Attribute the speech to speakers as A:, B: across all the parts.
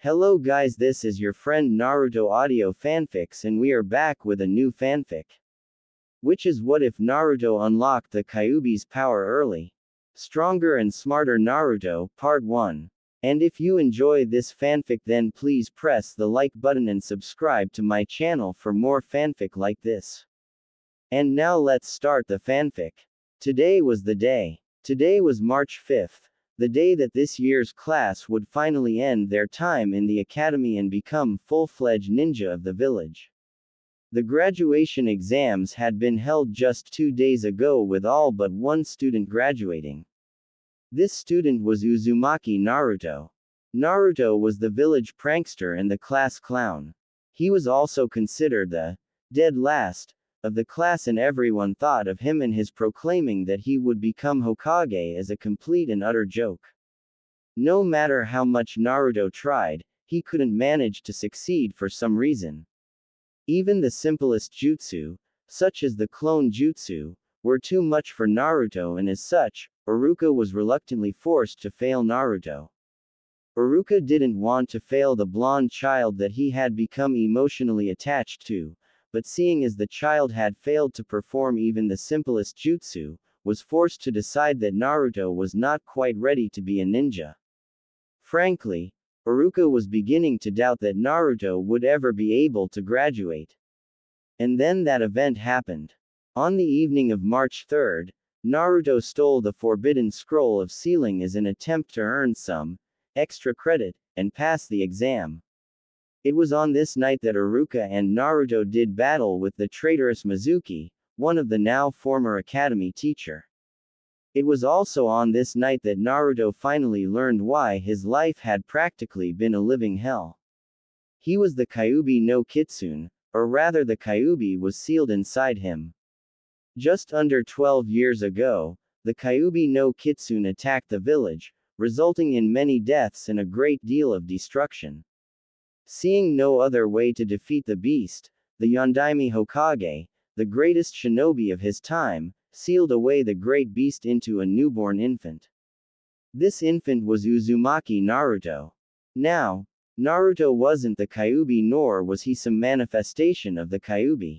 A: Hello guys, this is your friend Naruto Audio Fanfics and we are back with a new fanfic. Which is what if Naruto unlocked the Kyuubi's power early? Stronger and Smarter Naruto, Part 1. And if you enjoy this fanfic then please press the like button and subscribe to my channel for more fanfic like this. And now let's start the fanfic. Today was the day. Today was March 5th. The day that this year's class would finally end their time in the academy and become full-fledged ninja of the village. The graduation exams had been held just 2 days ago with all but one student graduating. This student was Uzumaki Naruto. Naruto was the village prankster and the class clown. He was also considered the dead last of the class, and everyone thought of him and his proclaiming that he would become Hokage as a complete and utter joke. No matter how much Naruto tried, he couldn't manage to succeed for some reason. Even the simplest jutsu, such as the clone jutsu, were too much for Naruto, and as such, Iruka was reluctantly forced to fail Naruto. Iruka didn't want to fail the blonde child that he had become emotionally attached to, but seeing as the child had failed to perform even the simplest jutsu, was forced to decide that Naruto was not quite ready to be a ninja. Frankly, Iruka was beginning to doubt that Naruto would ever be able to graduate. And then that event happened. On the evening of March 3rd, Naruto stole the Forbidden Scroll of Sealing as an attempt to earn some extra credit and pass the exam. It was on this night that Iruka and Naruto did battle with the traitorous Mizuki, one of the now former academy teacher. It was also on this night that Naruto finally learned why his life had practically been a living hell. He was the Kyuubi no Kitsune, or rather the Kyuubi was sealed inside him. Just under 12 years ago, the Kyuubi no Kitsune attacked the village, resulting in many deaths and a great deal of destruction. Seeing no other way to defeat the beast, the Yondaime Hokage, the greatest shinobi of his time, sealed away the great beast into a newborn infant. This infant was Uzumaki Naruto. Now, Naruto wasn't the Kyuubi, nor was he some manifestation of the Kyuubi.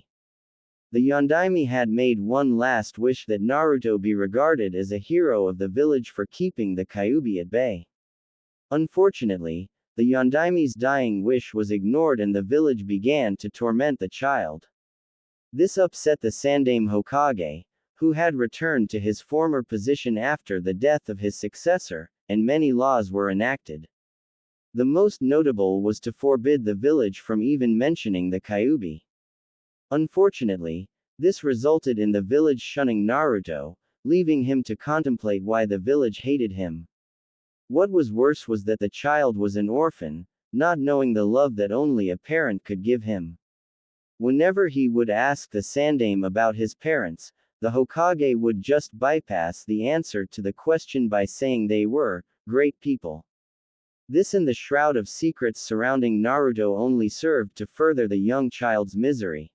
A: The Yondaime had made one last wish, that Naruto be regarded as a hero of the village for keeping the Kyuubi at bay. Unfortunately, the Yondaime's dying wish was ignored and the village began to torment the child. This upset the Sandaime Hokage, who had returned to his former position after the death of his successor, and many laws were enacted. The most notable was to forbid the village from even mentioning the Kyuubi. Unfortunately, this resulted in the village shunning Naruto, leaving him to contemplate why the village hated him. What was worse was that the child was an orphan, not knowing the love that only a parent could give him. Whenever he would ask the Sandaime about his parents, the Hokage would just bypass the answer to the question by saying they were great people. This and the shroud of secrets surrounding Naruto only served to further the young child's misery.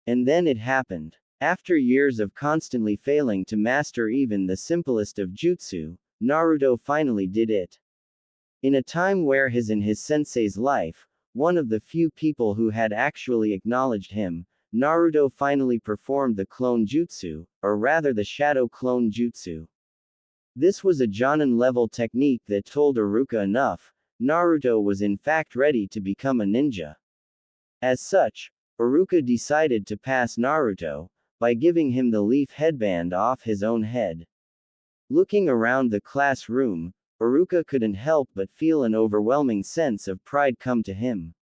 A: And then it happened. After years of constantly failing to master even the simplest of jutsu, Naruto finally did it. In a time where his and his sensei's life, one of the few people who had actually acknowledged him, Naruto finally performed the clone jutsu, or rather the shadow clone jutsu. This was a Jonin-level technique that told Iruka enough, Naruto was in fact ready to become a ninja. As such, Iruka decided to pass Naruto, by giving him the leaf headband off his own head. Looking around the classroom, Iruka couldn't help but feel an overwhelming sense of pride come to him.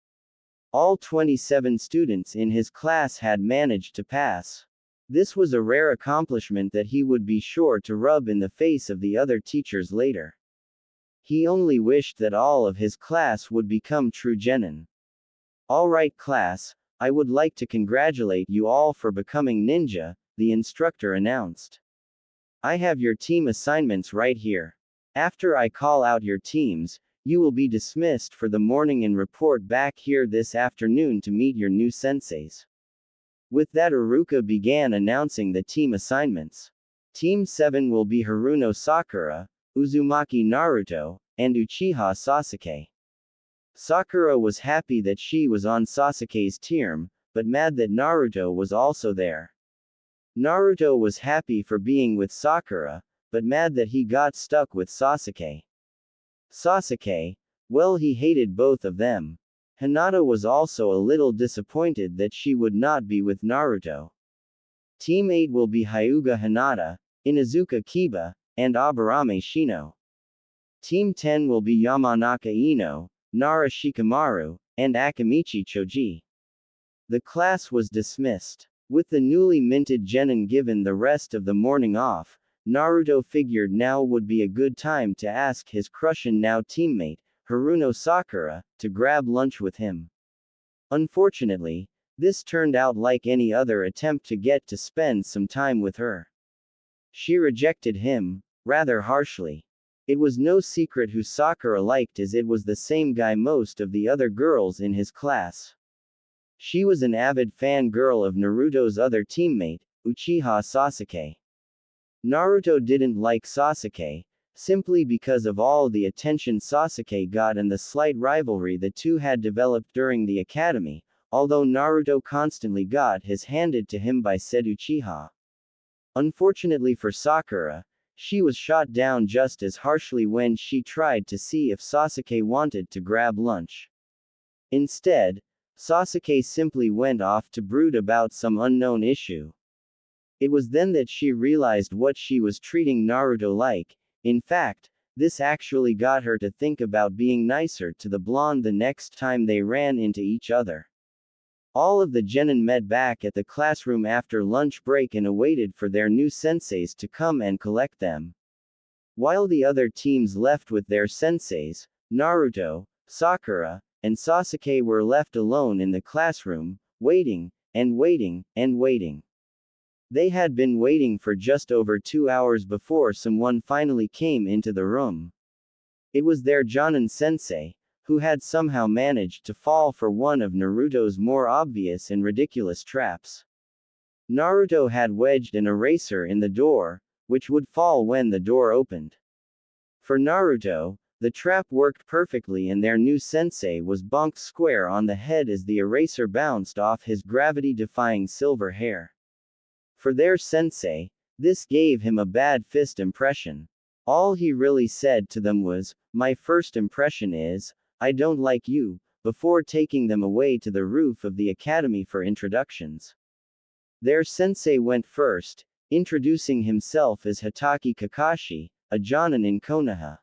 A: All 27 students in his class had managed to pass. This was a rare accomplishment that he would be sure to rub in the face of the other teachers later. He only wished that all of his class would become true genin. Alright class, I would like to congratulate you all for becoming ninja, the instructor announced. I have your team assignments right here. After I call out your teams, you will be dismissed for the morning and report back here this afternoon to meet your new senseis. With that, Iruka began announcing the team assignments. Team 7 will be Haruno Sakura, Uzumaki Naruto, and Uchiha Sasuke. Sakura was happy that she was on Sasuke's team, but mad that Naruto was also there. Naruto was happy for being with Sakura, but mad that he got stuck with Sasuke. Sasuke, well, he hated both of them. Hinata was also a little disappointed that she would not be with Naruto. Team 8 will be Hyuga Hinata, Inuzuka Kiba, and Aburame Shino. Team 10 will be Yamanaka Ino, Nara Shikamaru, and Akamichi Choji. The class was dismissed. With the newly minted genin given the rest of the morning off, Naruto figured now would be a good time to ask his crush-in now teammate, Haruno Sakura, to grab lunch with him. Unfortunately, this turned out like any other attempt to get to spend some time with her. She rejected him, rather harshly. It was no secret who Sakura liked, as it was the same guy most of the other girls in his class. She was an avid fangirl of Naruto's other teammate, Uchiha Sasuke. Naruto didn't like Sasuke, simply because of all the attention Sasuke got and the slight rivalry the two had developed during the academy, although Naruto constantly got his handed to him by said Uchiha. Unfortunately for Sakura, she was shot down just as harshly when she tried to see if Sasuke wanted to grab lunch. Instead, Sasuke simply went off to brood about some unknown issue. It was then that she realized what she was treating Naruto like. In fact, this actually got her to think about being nicer to the blonde the next time they ran into each other. All of the genin met back at the classroom after lunch break and awaited for their new senseis to come and collect them. While the other teams left with their senseis, Naruto, Sakura, and Sasuke were left alone in the classroom, waiting, and waiting, and waiting. They had been waiting for just over 2 hours before someone finally came into the room. It was their Jonin sensei, who had somehow managed to fall for one of Naruto's more obvious and ridiculous traps. Naruto had wedged an eraser in the door, which would fall when the door opened. For Naruto, the trap worked perfectly and their new sensei was bonked square on the head as the eraser bounced off his gravity-defying silver hair. For their sensei, this gave him a bad fist impression. All he really said to them was, "My first impression is, I don't like you," before taking them away to the roof of the academy for introductions. Their sensei went first, introducing himself as Hitaki Kakashi, a Jonin in Konoha.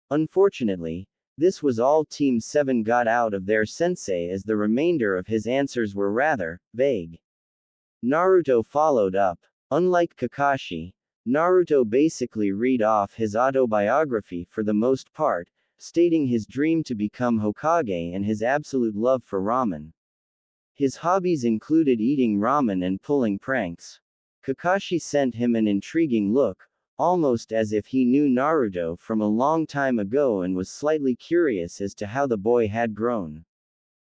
A: Unfortunately, this was all Team 7 got out of their sensei, as the remainder of his answers were rather vague. Naruto followed up. Unlike Kakashi, Naruto basically read off his autobiography for the most part, stating his dream to become Hokage and his absolute love for ramen. His hobbies included eating ramen and pulling pranks. Kakashi sent him an intriguing look, almost as if he knew Naruto from a long time ago and was slightly curious as to how the boy had grown.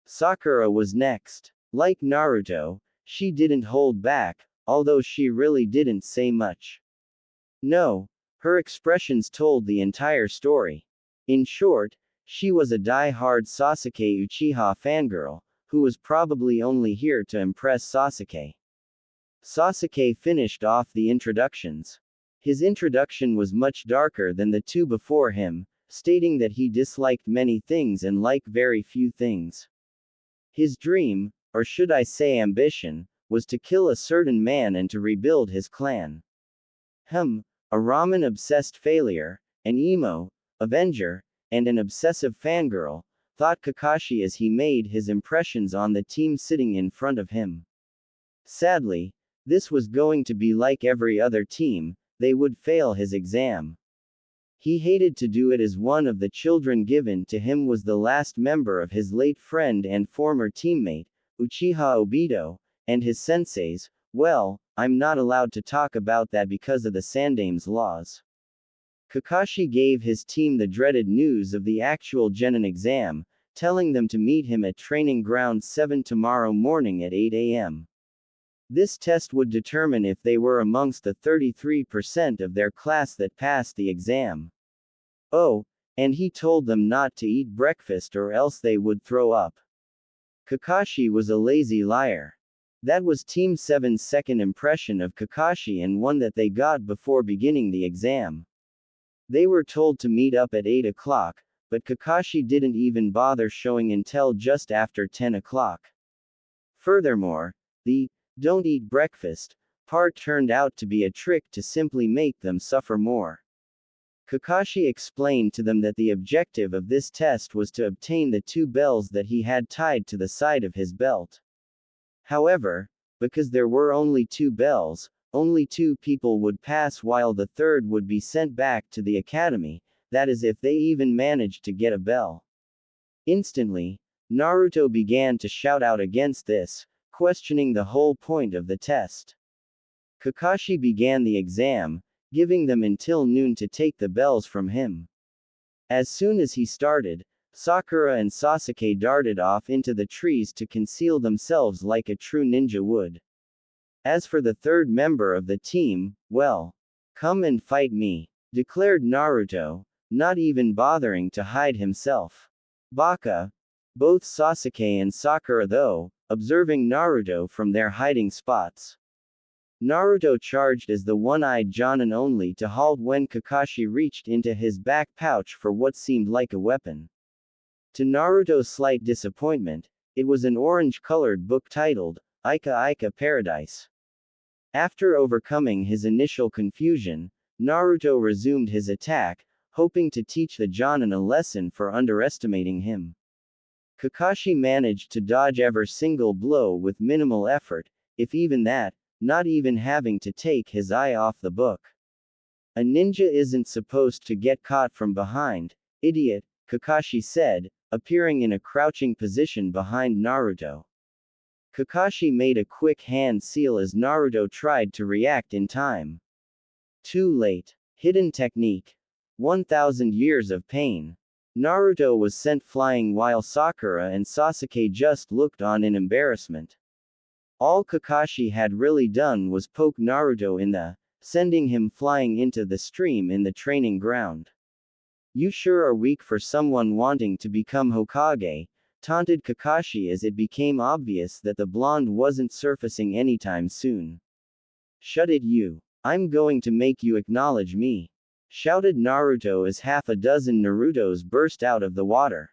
A: Sakura was next. Like Naruto, she didn't hold back, although she really didn't say much. No, her expressions told the entire story. In short, she was a die-hard Sasuke Uchiha fangirl, who was probably only here to impress Sasuke. Sasuke finished off the introductions. His introduction was much darker than the two before him, stating that he disliked many things and liked very few things. His dream, or should I say ambition, was to kill a certain man and to rebuild his clan. A ramen-obsessed failure, an emo, avenger, and an obsessive fangirl, thought Kakashi as he made his impressions on the team sitting in front of him. Sadly, this was going to be like every other team, they would fail his exam. He hated to do it, as one of the children given to him was the last member of his late friend and former teammate, Uchiha Obito, and his senseis. Well, I'm not allowed to talk about that because of the Sandame's laws. Kakashi gave his team the dreaded news of the actual Genin exam, telling them to meet him at Training Ground 7 tomorrow morning at 8 a.m. This test would determine if they were amongst the 33% of their class that passed the exam. Oh, And he told them not to eat breakfast or else they would throw up. Kakashi was a lazy liar. That was Team 7's second impression of Kakashi and one that they got before beginning the exam. They were told to meet up at 8 o'clock, but Kakashi didn't even bother showing until just after 10 o'clock. Furthermore, the "don't eat breakfast" part turned out to be a trick to simply make them suffer more. Kakashi explained to them that the objective of this test was to obtain the 2 bells that he had tied to the side of his belt. However, because there were only 2 bells, only 2 people would pass while the third would be sent back to the academy, that is if they even managed to get a bell. Instantly, Naruto began to shout out against this, questioning the whole point of the test. Kakashi began the exam, giving them until noon to take the bells from him. As soon as he started, Sakura and Sasuke darted off into the trees to conceal themselves like a true ninja would. As for the third member of the team, well, come and fight me, declared Naruto, not even bothering to hide himself. Baka. Both Sasuke and Sakura though, observing Naruto from their hiding spots. Naruto charged as the one-eyed Jonin only to halt when Kakashi reached into his back pouch for what seemed like a weapon. To Naruto's slight disappointment, it was an orange-colored book titled, Ika Ika Paradise. After overcoming his initial confusion, Naruto resumed his attack, hoping to teach the Jonin a lesson for underestimating him. Kakashi managed to dodge every single blow with minimal effort, if even that, not even having to take his eye off the book. A ninja isn't supposed to get caught from behind, idiot, Kakashi said, appearing in a crouching position behind Naruto. Kakashi made a quick hand seal as Naruto tried to react in time. Too late. Hidden technique. 1,000 years of pain. Naruto was sent flying while Sakura and Sasuke just looked on in embarrassment. All Kakashi had really done was poke Naruto in the, sending him flying into the stream in the training ground. You sure are weak for someone wanting to become Hokage, taunted Kakashi as it became obvious that the blonde wasn't surfacing anytime soon. Shut it you. I'm going to make you acknowledge me, shouted Naruto as half a dozen Narutos burst out of the water.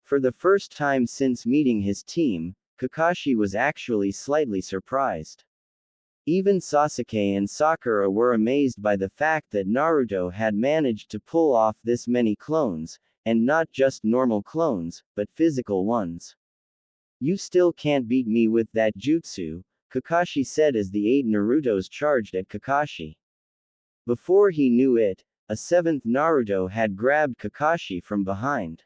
A: For the first time since meeting his team, Kakashi was actually slightly surprised. Even Sasuke and Sakura were amazed by the fact that Naruto had managed to pull off this many clones, and not just normal clones, but physical ones. You still can't beat me with that jutsu, Kakashi said as the 8 Narutos charged at Kakashi. Before he knew it, a 7th Naruto had grabbed Kakashi from behind.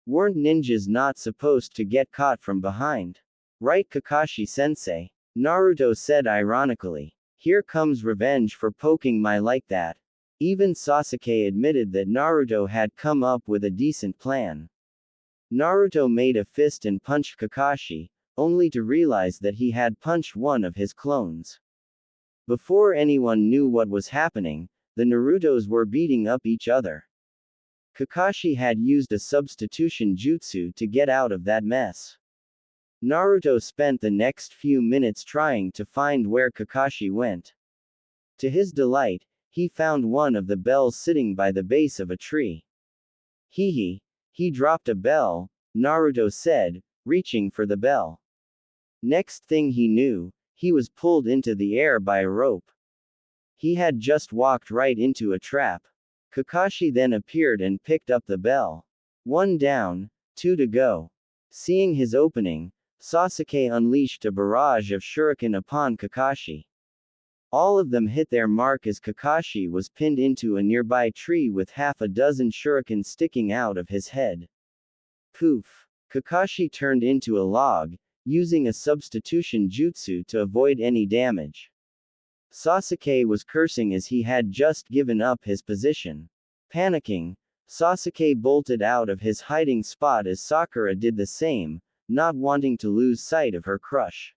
A: Weren't ninjas not supposed to get caught from behind? Right, Kakashi-sensei? Naruto said ironically. Here comes revenge for poking my like that. Even Sasuke admitted that Naruto had come up with a decent plan. Naruto made a fist and punched Kakashi, only to realize that he had punched one of his clones. Before anyone knew what was happening, the Narutos were beating up each other. Kakashi had used a substitution jutsu to get out of that mess. Naruto spent the next few minutes trying to find where Kakashi went. To his delight, he found one of the bells sitting by the base of a tree. He dropped a bell, Naruto said, reaching for the bell. Next thing he knew, he was pulled into the air by a rope. He had just walked right into a trap. Kakashi then appeared and picked up the bell. 1 down, 2 to go. Seeing his opening, Sasuke unleashed a barrage of shuriken upon Kakashi. All of them hit their mark as Kakashi was pinned into a nearby tree with half a dozen shuriken sticking out of his head. Poof! Kakashi turned into a log, using a substitution jutsu to avoid any damage. Sasuke was cursing as he had just given up his position. Panicking, Sasuke bolted out of his hiding spot as Sakura did the same, not wanting to lose sight of her crush.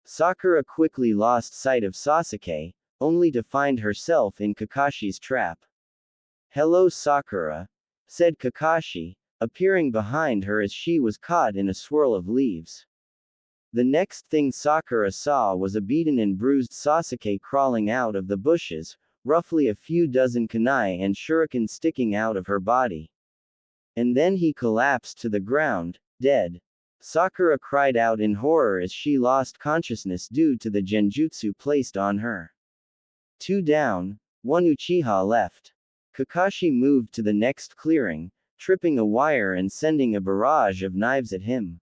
A: Sakura quickly lost sight of Sasuke, only to find herself in Kakashi's trap. Hello Sakura, said Kakashi, appearing behind her as she was caught in a swirl of leaves. The next thing Sakura saw was a beaten and bruised Sasuke crawling out of the bushes, roughly a few dozen kunai and shuriken sticking out of her body. And then he collapsed to the ground, dead. Sakura cried out in horror as she lost consciousness due to the genjutsu placed on her. 2 down, 1 Uchiha left. Kakashi moved to the next clearing, tripping a wire and sending a barrage of knives at him.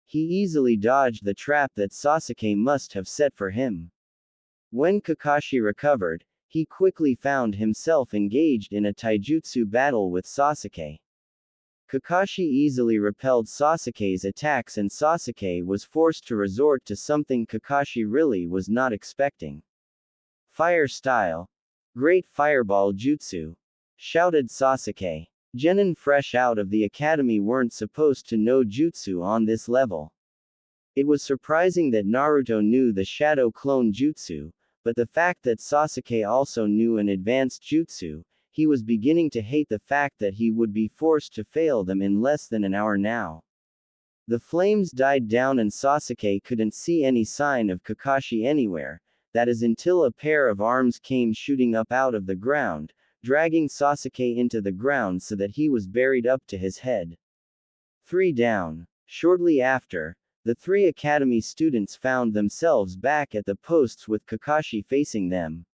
A: He easily dodged the trap that Sasuke must have set for him. When Kakashi recovered, he quickly found himself engaged in a taijutsu battle with Sasuke. Kakashi easily repelled Sasuke's attacks and Sasuke was forced to resort to something Kakashi really was not expecting. Fire style. Great fireball jutsu! Shouted Sasuke. Genin fresh out of the academy weren't supposed to know jutsu on this level. It was surprising that Naruto knew the shadow clone jutsu, but the fact that Sasuke also knew an advanced jutsu, he was beginning to hate the fact that he would be forced to fail them in less than an hour now. The flames died down and Sasuke couldn't see any sign of Kakashi anywhere, that is until a pair of arms came shooting up out of the ground, dragging Sasuke into the ground so that he was buried up to his head. 3 down. Shortly after, the 3 academy students found themselves back at the posts with Kakashi facing them.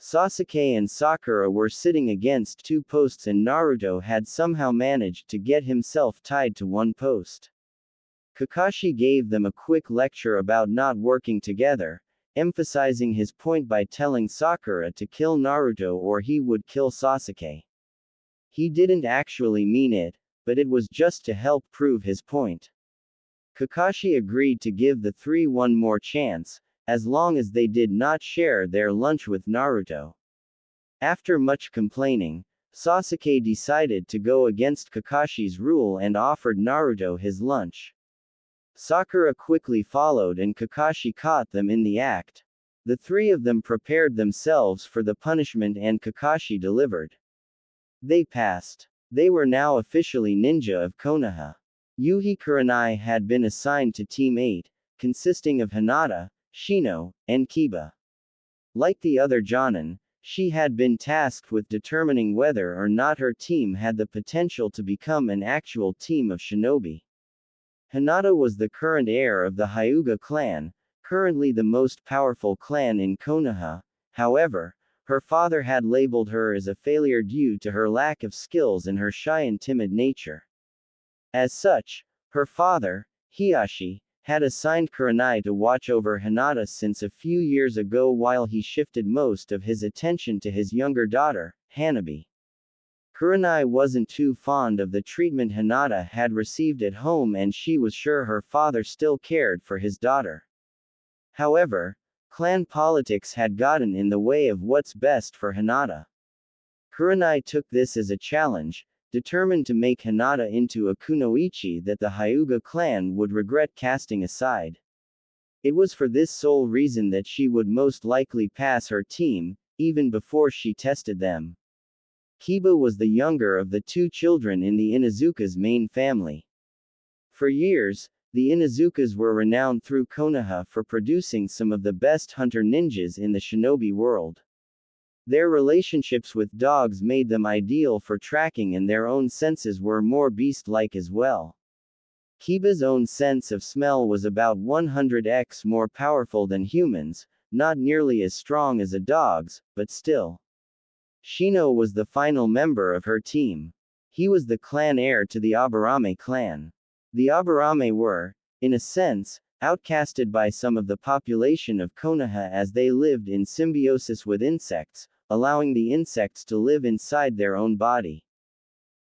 A: Sasuke and Sakura were sitting against 2 posts and Naruto had somehow managed to get himself tied to 1 post. Kakashi gave them a quick lecture about not working together, emphasizing his point by telling Sakura to kill Naruto or he would kill Sasuke. He didn't actually mean it, but it was just to help prove his point. Kakashi agreed to give the 3 one more chance, as long as they did not share their lunch with Naruto. After much complaining, Sasuke decided to go against Kakashi's rule and offered Naruto his lunch. Sakura quickly followed and Kakashi caught them in the act. The 3 of them prepared themselves for the punishment and Kakashi delivered. They passed. They were now officially ninja of Konoha. Yuhi Kurenai had been assigned to Team 8, consisting of Hinata, Shino, and Kiba. Like the other Jonin, she had been tasked with determining whether or not her team had the potential to become an actual team of shinobi. Hinata was the current heir of the Hyuga clan, currently the most powerful clan in Konoha. However, her father had labeled her as a failure due to her lack of skills and her shy and timid nature. As such, her father, Hiyashi, had assigned Kurenai to watch over Hinata since a few years ago while he shifted most of his attention to his younger daughter, Hanabi. Kurenai wasn't too fond of the treatment Hinata had received at home and she was sure her father still cared for his daughter. However, clan politics had gotten in the way of what's best for Hinata. Kurenai took this as a challenge, determined to make Hinata into a kunoichi that the Hyuga clan would regret casting aside. It was for this sole reason that she would most likely pass her team, even before she tested them. Kiba was the younger of the 2 children in the Inuzuka's main family. For years, the Inuzukas were renowned through Konoha for producing some of the best hunter ninjas in the shinobi world. Their relationships with dogs made them ideal for tracking and their own senses were more beast-like as well. Kiba's own sense of smell was about 100x more powerful than humans, not nearly as strong as a dog's, but still. Shino was the final member of her team. He was the clan heir to the Aburame clan. The Aburame were, in a sense, outcasted by some of the population of Konoha as they lived in symbiosis with insects, allowing the insects to live inside their own body.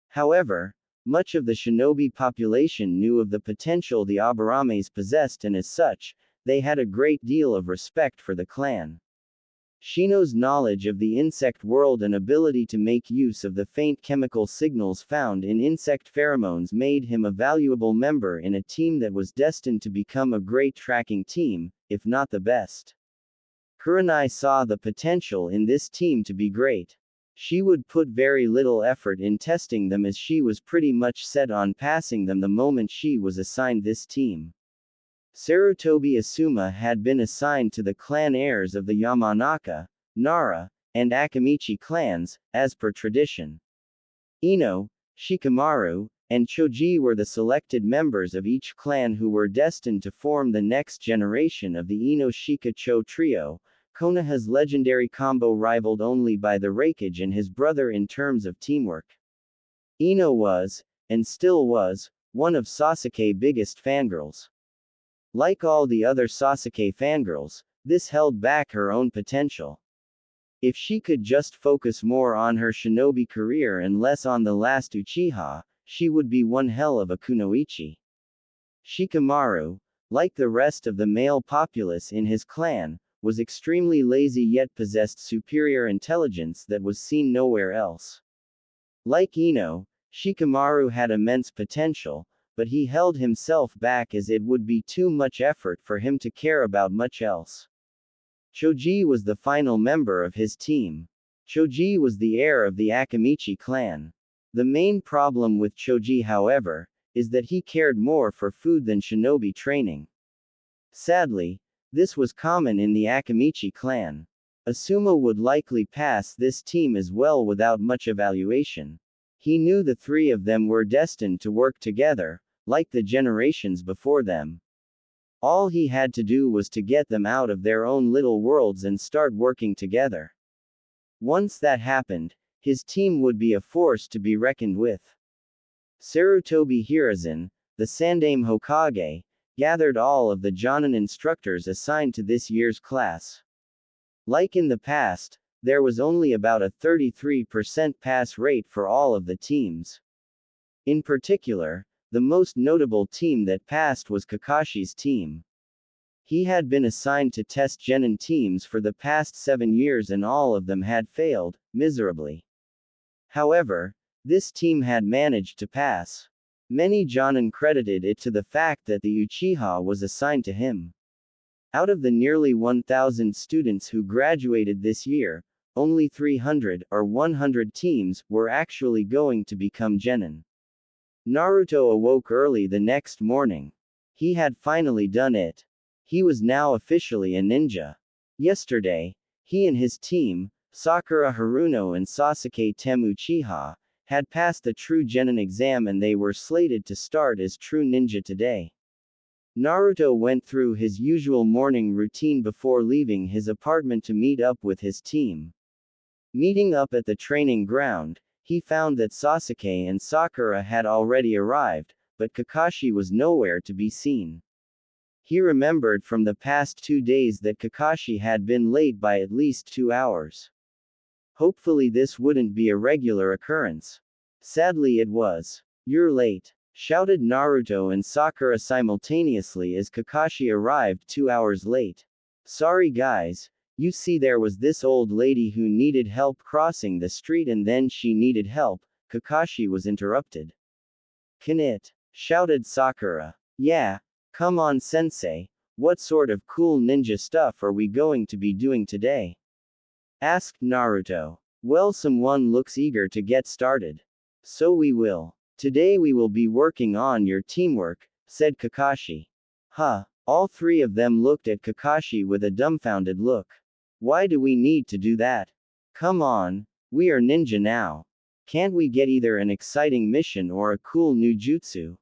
A: However, much of the shinobi population knew of the potential the Aburames possessed and as such, they had a great deal of respect for the clan. Shino's knowledge of the insect world and ability to make use of the faint chemical signals found in insect pheromones made him a valuable member in a team that was destined to become a great tracking team, if not the best. Kurenai saw the potential in this team to be great. She would put very little effort in testing them as she was pretty much set on passing them the moment she was assigned this team. Sarutobi Asuma had been assigned to the clan heirs of the Yamanaka, Nara, and Akamichi clans, as per tradition. Ino, Shikamaru, and Choji were the selected members of each clan who were destined to form the next generation of the Ino-Shika-Cho trio, Konoha's legendary combo rivaled only by the Raikage and his brother in terms of teamwork. Ino was, and still was, one of Sasuke's biggest fangirls. Like all the other Sasuke fangirls, this held back her own potential. If she could just focus more on her shinobi career and less on the last Uchiha, she would be one hell of a kunoichi. Shikamaru, like the rest of the male populace in his clan, was extremely lazy yet possessed superior intelligence that was seen nowhere else. Like Ino, Shikamaru had immense potential, but he held himself back as it would be too much effort for him to care about much else. Choji was the final member of his team. Choji was the heir of the Akamichi clan. The main problem with Choji, however, is that he cared more for food than shinobi training. Sadly, this was common in the Akamichi clan. Asuma would likely pass this team as well without much evaluation. He knew the three of them were destined to work together, like the generations before them. All he had to do was to get them out of their own little worlds and start working together. Once that happened, his team would be a force to be reckoned with. Sarutobi Hiruzen, the Sandaime Hokage, gathered all of the Jonin instructors assigned to this year's class. Like in the past, there was only about a 33% pass rate for all of the teams. In particular, the most notable team that passed was Kakashi's team. He had been assigned to test genin teams for the past 7 years and all of them had failed, miserably. However, this team had managed to pass. Many Jonin credited it to the fact that the Uchiha was assigned to him. Out of the nearly 1,000 students who graduated this year, only 300 or 100 teams were actually going to become genin. Naruto awoke early the next morning. He had finally done it. He was now officially a ninja. Yesterday, he and his team, Sakura Haruno and Sasuke Temu Uchiha, had passed the true genin exam and they were slated to start as true ninja today. Naruto went through his usual morning routine before leaving his apartment to meet up with his team. Meeting up at the training ground, he found that Sasuke and Sakura had already arrived, but Kakashi was nowhere to be seen. He remembered from the past 2 days that Kakashi had been late by at least 2 hours. Hopefully this wouldn't be a regular occurrence. Sadly it was. "You're late," shouted Naruto and Sakura simultaneously as Kakashi arrived 2 hours late. "Sorry guys. You see there was this old lady who needed help crossing the street and then she needed help," Kakashi was interrupted. "Can it?" shouted Sakura. "Yeah. Come on sensei, what sort of cool ninja stuff are we going to be doing today?" asked Naruto. "Well, someone looks eager to get started. So we will. Today we will be working on your teamwork," said Kakashi. Huh. All three of them looked at Kakashi with a dumbfounded look. "Why do we need to do that? Come on, we are ninja now. Can't we get either an exciting mission or a cool new jutsu?"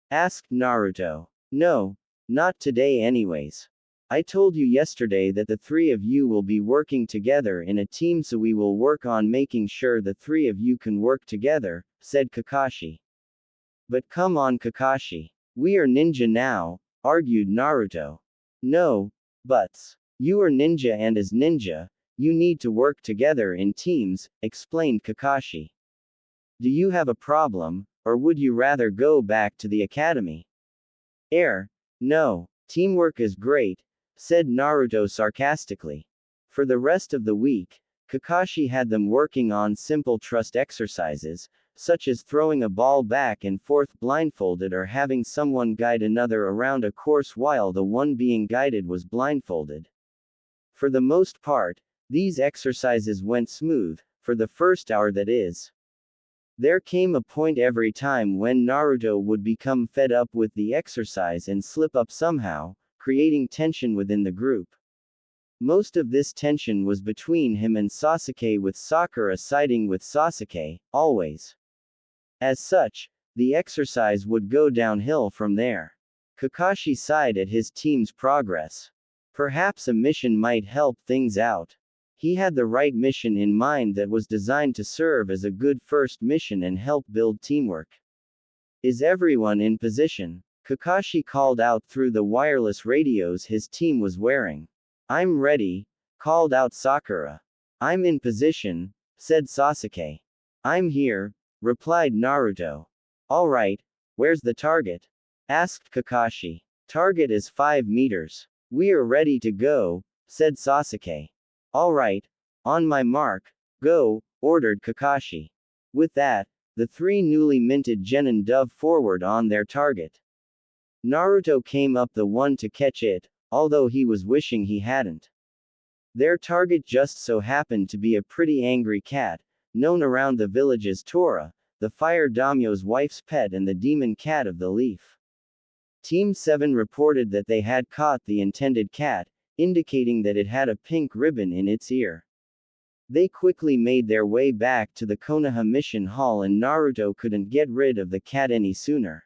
A: asked Naruto. "No, not today anyways. I told you yesterday that the three of you will be working together in a team, so we will work on making sure the three of you can work together," said Kakashi. "But come on Kakashi. We are ninja now," argued Naruto. "No, buts. You are ninja and as ninja, you need to work together in teams," explained Kakashi. "Do you have a problem, or would you rather go back to the academy?" No. Teamwork is great," said Naruto sarcastically. For the rest of the week, Kakashi had them working on simple trust exercises, such as throwing a ball back and forth blindfolded or having someone guide another around a course while the one being guided was blindfolded. For the most part, these exercises went smooth, for the first hour that is. There came a point every time when Naruto would become fed up with the exercise and slip up somehow, creating tension within the group. Most of this tension was between him and Sasuke, with Sakura siding with Sasuke, always. As such, the exercise would go downhill from there. Kakashi sighed at his team's progress. Perhaps a mission might help things out. He had the right mission in mind that was designed to serve as a good first mission and help build teamwork. Is everyone in position? Kakashi called out through the wireless radios his team was wearing. I'm ready, called out Sakura. I'm in position, said Sasuke. I'm here, replied Naruto. Alright, where's the target? Asked Kakashi. Target is 5 meters. We are ready to go, said Sasuke. Alright, on my mark, go, ordered Kakashi. With that, the 3 newly minted genin dove forward on their target. Naruto came up the one to catch it, although he was wishing he hadn't. Their target just so happened to be a pretty angry cat, known around the village as Tora, the fire daimyo's wife's pet and the demon cat of the leaf. Team 7 reported that they had caught the intended cat, indicating that it had a pink ribbon in its ear. They quickly made their way back to the Konoha mission hall, and Naruto couldn't get rid of the cat any sooner.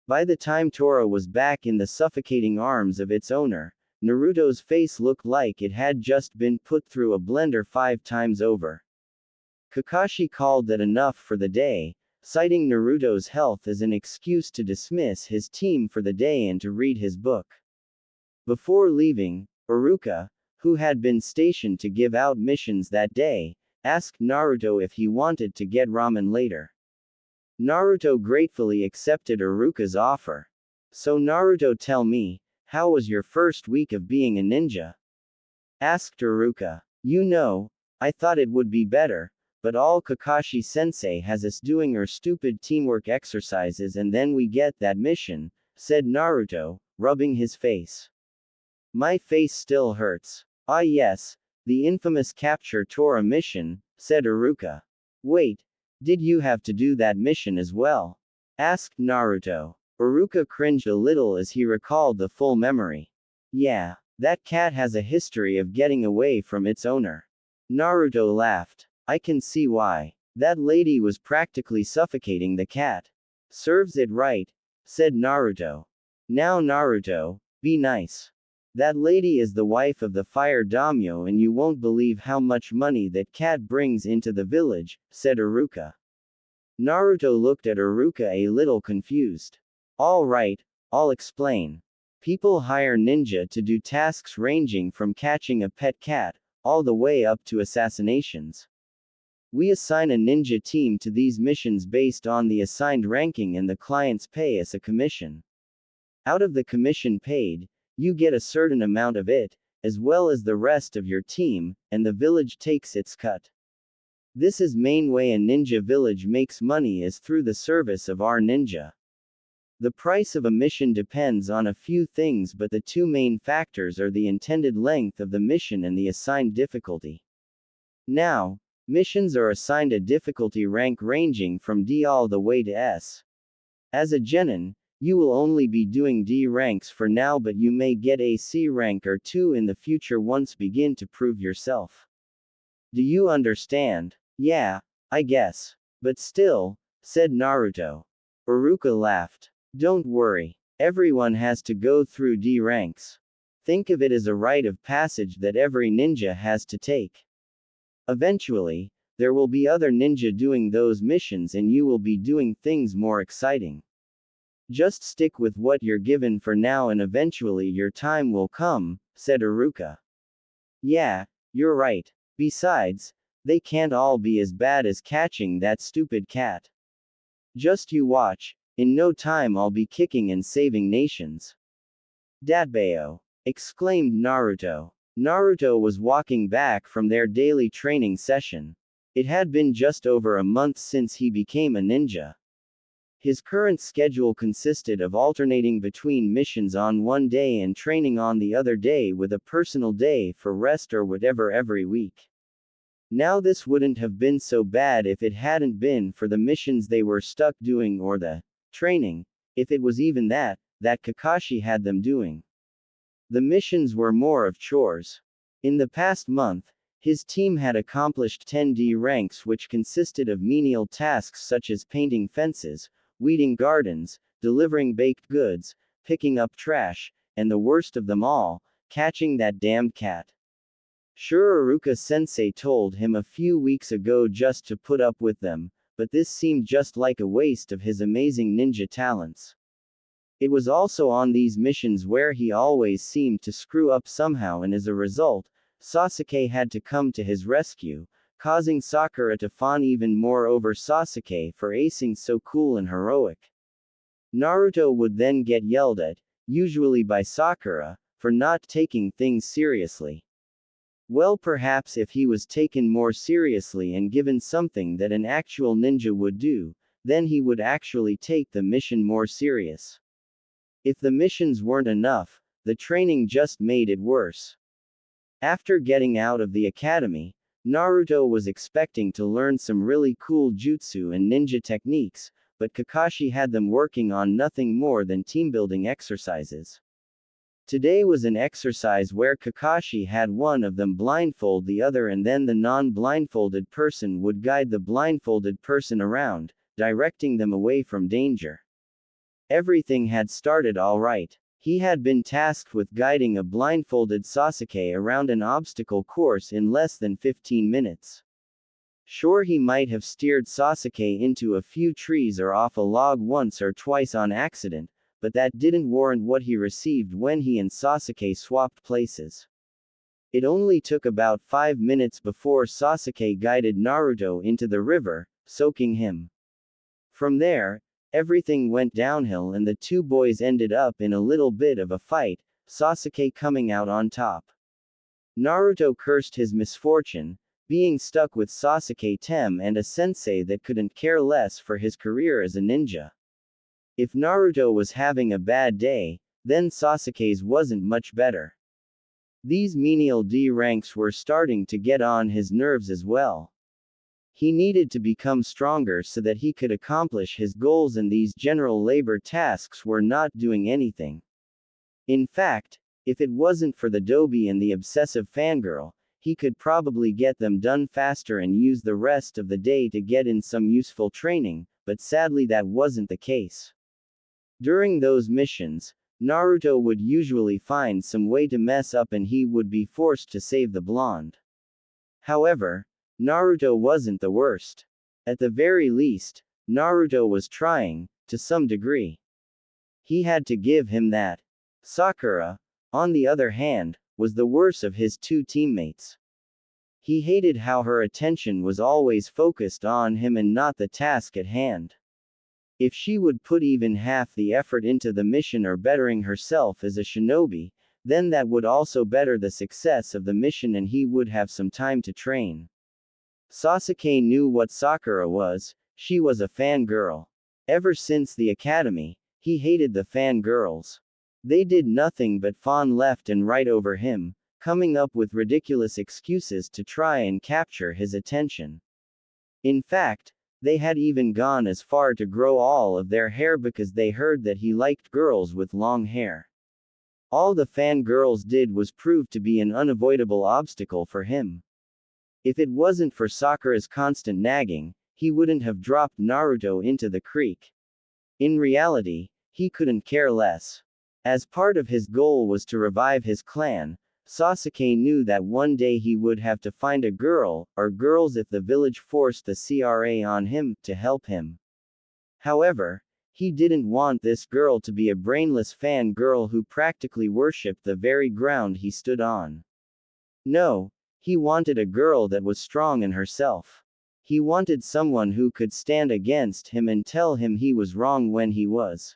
A: By the time Tora was back in the suffocating arms of its owner, Naruto's face looked like it had just been put through a blender 5 times over. Kakashi called that enough for the day, citing Naruto's health as an excuse to dismiss his team for the day and to read his book. Before leaving, Iruka, who had been stationed to give out missions that day, asked Naruto if he wanted to get ramen later. Naruto gratefully accepted Iruka's offer. So Naruto, tell me, how was your first week of being a ninja? Asked Iruka. You know, I thought it would be better, but all Kakashi-sensei has us doing our stupid teamwork exercises and then we get that mission, said Naruto, rubbing his face. My face still hurts. Ah yes, the infamous capture Tora mission, said Iruka. Wait, did you have to do that mission as well? Asked Naruto. Iruka cringed a little as he recalled the full memory. Yeah, that cat has a history of getting away from its owner. Naruto laughed. I can see why. That lady was practically suffocating the cat. Serves it right, said Naruto. Now Naruto, be nice. That lady is the wife of the fire daimyo and you won't believe how much money that cat brings into the village, said Iruka. Naruto looked at Iruka a little confused. All right, I'll explain. People hire ninja to do tasks ranging from catching a pet cat, all the way up to assassinations. We assign a ninja team to these missions based on the assigned ranking and the clients pay us a commission. Out of the commission paid, you get a certain amount of it, as well as the rest of your team, and the village takes its cut. This is main way a ninja village makes money is through the service of our ninja. The price of a mission depends on a few things, but the 2 main factors are the intended length of the mission and the assigned difficulty. Now, missions are assigned a difficulty rank ranging from D all the way to S. As a genin, you will only be doing D ranks for now, but you may get a C rank or 2 in the future once begin to prove yourself. Do you understand? Yeah, I guess. But still, said Naruto. Iruka laughed. Don't worry. Everyone has to go through D ranks. Think of it as a rite of passage that every ninja has to take. Eventually, there will be other ninja doing those missions and you will be doing things more exciting. Just stick with what you're given for now and eventually your time will come, said Iruka. Yeah, you're right. Besides, they can't all be as bad as catching that stupid cat. Just you watch, in no time I'll be kicking and saving nations. Datbayo! Exclaimed Naruto. Naruto was walking back from their daily training session. It had been just over a month since he became a ninja. His current schedule consisted of alternating between missions on one day and training on the other day with a personal day for rest or whatever every week. Now this wouldn't have been so bad if it hadn't been for the missions they were stuck doing or the training, if it was even that Kakashi had them doing. The missions were more of chores. In the past month, his team had accomplished 10D ranks which consisted of menial tasks such as painting fences, weeding gardens, delivering baked goods, picking up trash, and the worst of them all, catching that damned cat. Sure, Iruka-sensei told him a few weeks ago just to put up with them, but this seemed just like a waste of his amazing ninja talents. It was also on these missions where he always seemed to screw up somehow, and as a result, Sasuke had to come to his rescue, causing Sakura to fawn even more over Sasuke for acing so cool and heroic. Naruto would then get yelled at, usually by Sakura, for not taking things seriously. Well, perhaps if he was taken more seriously and given something that an actual ninja would do, then he would actually take the mission more serious. If the missions weren't enough, the training just made it worse. After getting out of the academy, Naruto was expecting to learn some really cool jutsu and ninja techniques, but Kakashi had them working on nothing more than team-building exercises. Today was an exercise where Kakashi had one of them blindfold the other, and then the non-blindfolded person would guide the blindfolded person around, directing them away from danger. Everything had started all right. He had been tasked with guiding a blindfolded Sasuke around an obstacle course in less than 15 minutes. Sure, he might have steered Sasuke into a few trees or off a log once or twice on accident, but that didn't warrant what he received when he and Sasuke swapped places. It only took about 5 minutes before Sasuke guided Naruto into the river, soaking him. From there, everything went downhill and the two boys ended up in a little bit of a fight, Sasuke coming out on top. Naruto cursed his misfortune, being stuck with Sasuke Tem and a sensei that couldn't care less for his career as a ninja. If Naruto was having a bad day, then Sasuke's wasn't much better. These menial D ranks were starting to get on his nerves as well. He needed to become stronger so that he could accomplish his goals, and these general labor tasks were not doing anything. In fact, if it wasn't for the Dobi and the obsessive fangirl, he could probably get them done faster and use the rest of the day to get in some useful training, but sadly that wasn't the case. During those missions, Naruto would usually find some way to mess up and he would be forced to save the blonde. However, Naruto wasn't the worst. At the very least, Naruto was trying, to some degree. He had to give him that. Sakura, on the other hand, was the worst of his two teammates. He hated how her attention was always focused on him and not the task at hand. If she would put even half the effort into the mission or bettering herself as a shinobi, then that would also better the success of the mission and he would have some time to train. Sasuke knew what Sakura was. She was a fangirl. Ever since the academy, he hated the fangirls. They did nothing but fawn left and right over him, coming up with ridiculous excuses to try and capture his attention. In fact, they had even gone as far to grow all of their hair because they heard that he liked girls with long hair. All the fangirls did was prove to be an unavoidable obstacle for him. If it wasn't for Sakura's constant nagging, he wouldn't have dropped Naruto into the creek. In reality, he couldn't care less. As part of his goal was to revive his clan, Sasuke knew that one day he would have to find a girl, or girls if the village forced the CRA on him, to help him. However, he didn't want this girl to be a brainless fan girl who practically worshipped the very ground he stood on. No, he wanted a girl that was strong in herself. He wanted someone who could stand against him and tell him he was wrong when he was.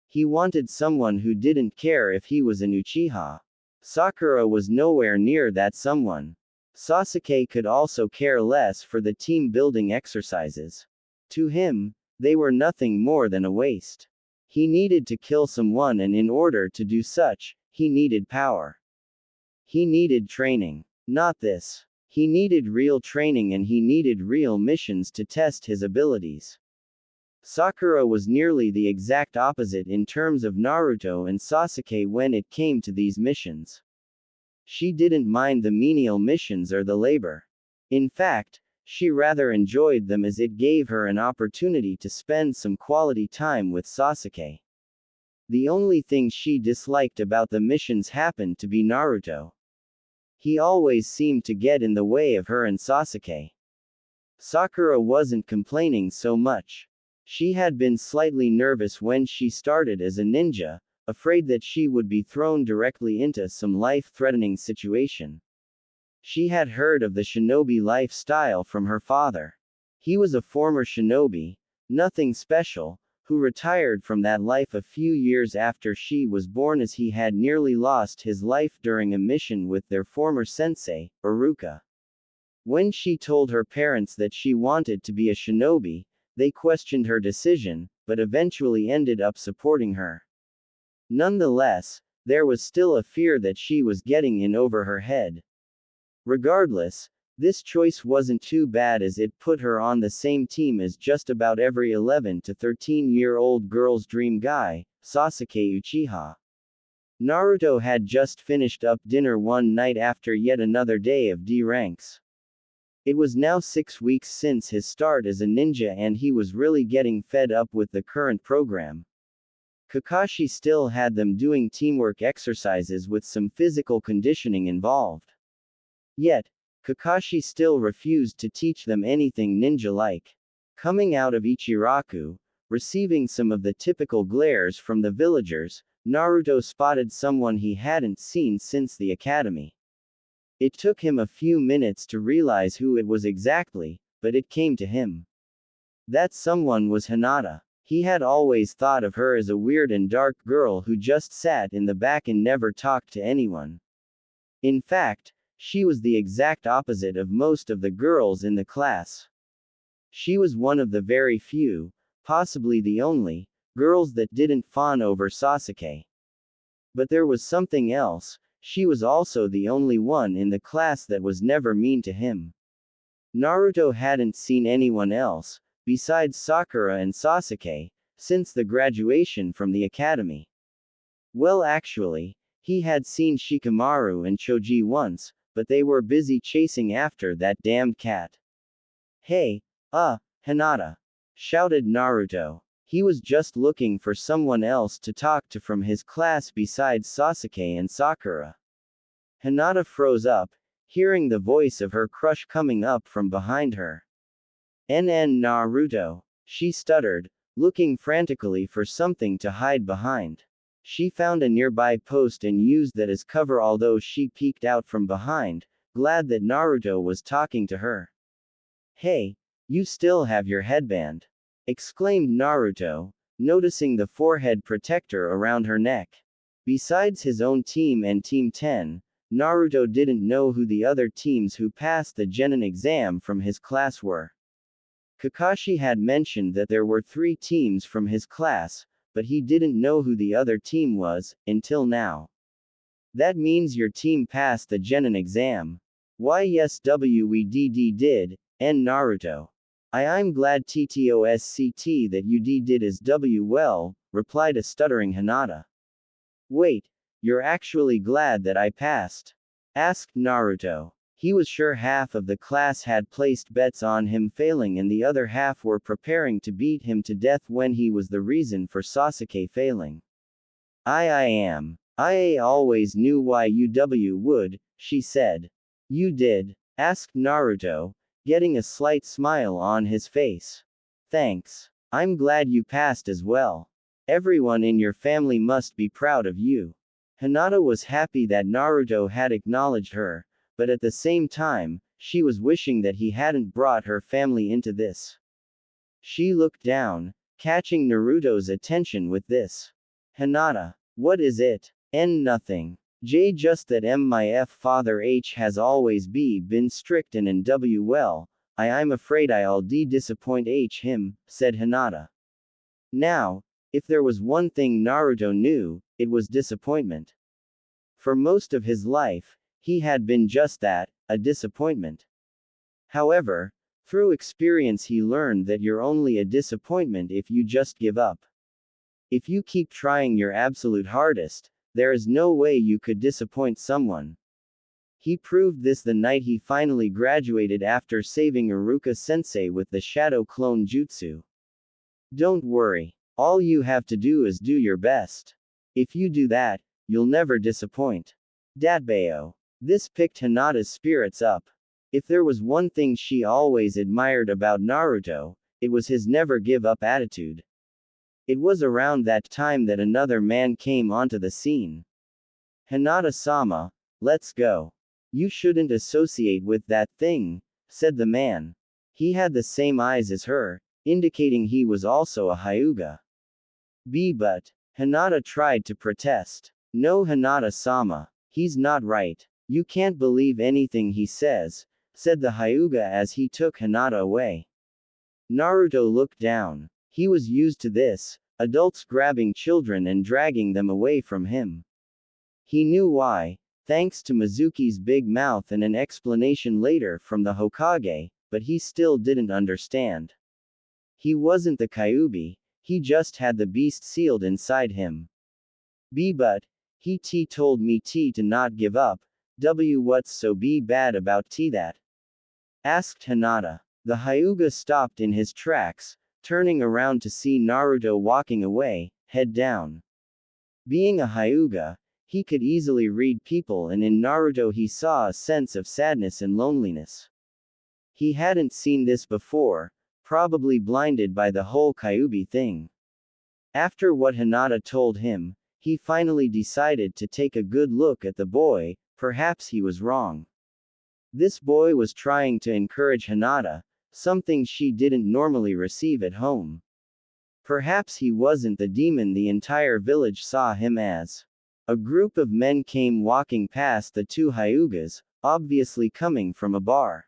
A: He wanted someone who didn't care if he was an Uchiha. Sakura was nowhere near that someone. Sasuke could also care less for the team-building exercises. To him, they were nothing more than a waste. He needed to kill someone, and in order to do such, he needed power. He needed training. Not this. He needed real training and he needed real missions to test his abilities. Sakura was nearly the exact opposite in terms of Naruto and Sasuke when it came to these missions. She didn't mind the menial missions or the labor. In fact, she rather enjoyed them as it gave her an opportunity to spend some quality time with Sasuke. The only thing she disliked about the missions happened to be Naruto. He always seemed to get in the way of her and Sasuke. Sakura wasn't complaining so much. She had been slightly nervous when she started as a ninja, afraid that she would be thrown directly into some life-threatening situation. She had heard of the shinobi lifestyle from her father. He was a former shinobi, nothing special, who retired from that life a few years after she was born as he had nearly lost his life during a mission with their former sensei, Iruka. When she told her parents that she wanted to be a shinobi, they questioned her decision, but eventually ended up supporting her. Nonetheless, there was still a fear that she was getting in over her head. Regardless, this choice wasn't too bad as it put her on the same team as just about every 11 to 13-year-old girl's dream guy, Sasuke Uchiha. Naruto had just finished up dinner one night after yet another day of D ranks. It was now 6 weeks since his start as a ninja and he was really getting fed up with the current program. Kakashi still had them doing teamwork exercises with some physical conditioning involved. Yet, Kakashi still refused to teach them anything ninja-like. Coming out of Ichiraku, receiving some of the typical glares from the villagers, Naruto spotted someone he hadn't seen since the academy. It took him a few minutes to realize who it was exactly, but it came to him. That someone was Hinata. He had always thought of her as a weird and dark girl who just sat in the back and never talked to anyone. In fact, she was the exact opposite of most of the girls in the class. She was one of the very few, possibly the only, girls that didn't fawn over Sasuke. But there was something else. She was also the only one in the class that was never mean to him. Naruto hadn't seen anyone else, besides Sakura and Sasuke, since the graduation from the academy. Well, actually, he had seen Shikamaru and Choji once, but they were busy chasing after that damned cat. Hey, Hinata! Shouted Naruto. He was just looking for someone else to talk to from his class besides Sasuke and Sakura. Hinata froze up, hearing the voice of her crush coming up from behind her. Naruto, she stuttered, looking frantically for something to hide behind. She found a nearby post and used that as cover although she peeked out from behind, glad that Naruto was talking to her. Hey, you still have your headband! Exclaimed Naruto, noticing the forehead protector around her neck. Besides his own team and Team 10, Naruto didn't know who the other teams who passed the Genin exam from his class were. Kakashi had mentioned that there were 3 teams from his class, but he didn't know who the other team was, until now. That means your team passed the Genin exam. Why yes we did, Naruto. I'm glad TTOSCT that you did as well, replied a stuttering Hinata. Wait, you're actually glad that I passed? Asked Naruto. He was sure half of the class had placed bets on him failing and the other half were preparing to beat him to death when he was the reason for Sasuke failing. I always knew why UW would, she said. You did? Asked Naruto, getting a slight smile on his face. Thanks. I'm glad you passed as well. Everyone in your family must be proud of you. Hinata was happy that Naruto had acknowledged her, but at the same time, she was wishing that he hadn't brought her family into this. She looked down, catching Naruto's attention with this. Hinata, what is it? Nothing. Just that my father H has always been strict and well, I'm afraid I'll disappoint him, said Hinata. Now, if there was one thing Naruto knew, it was disappointment. For most of his life, he had been just that, a disappointment. However, through experience he learned that you're only a disappointment if you just give up. If you keep trying your absolute hardest, there is no way you could disappoint someone. He proved this the night he finally graduated after saving Iruka-sensei with the Shadow Clone Jutsu. Don't worry. All you have to do is do your best. If you do that, you'll never disappoint. Datbeo. This picked Hinata's spirits up. If there was one thing she always admired about Naruto, it was his never give up attitude. It was around that time that another man came onto the scene. Hinata-sama, let's go. You shouldn't associate with that thing, said the man. He had the same eyes as her, indicating he was also a Hyuga. But Hinata tried to protest. No, Hinata-sama, he's not right. You can't believe anything he says, said the Hyuga as he took Hinata away. Naruto looked down. He was used to this, adults grabbing children and dragging them away from him. He knew why, thanks to Mizuki's big mouth and an explanation later from the Hokage, but he still didn't understand. He wasn't the Kyuubi, he just had the beast sealed inside him. But he told me to not give up. What's so bad about that? Asked Hinata. The Hyuga stopped in his tracks, turning around to see Naruto walking away, head down. Being a Hyuga, he could easily read people, and in Naruto he saw a sense of sadness and loneliness. He hadn't seen this before, probably blinded by the whole Kyuubi thing. After what Hinata told him, he finally decided to take a good look at the boy. Perhaps he was wrong. This boy was trying to encourage Hinata, something she didn't normally receive at home. Perhaps he wasn't the demon the entire village saw him as. A group of men came walking past the two Hyugas, obviously coming from a bar.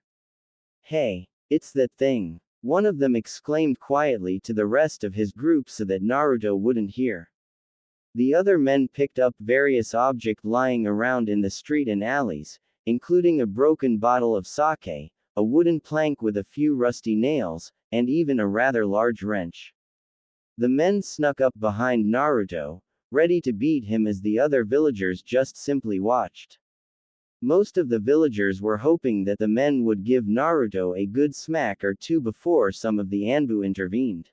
A: Hey, it's that thing. One of them exclaimed quietly to the rest of his group so that Naruto wouldn't hear. The other men picked up various objects lying around in the street and alleys, including a broken bottle of sake, a wooden plank with a few rusty nails, and even a rather large wrench. The men snuck up behind Naruto, ready to beat him as the other villagers just simply watched. Most of the villagers were hoping that the men would give Naruto a good smack or two before some of the Anbu intervened.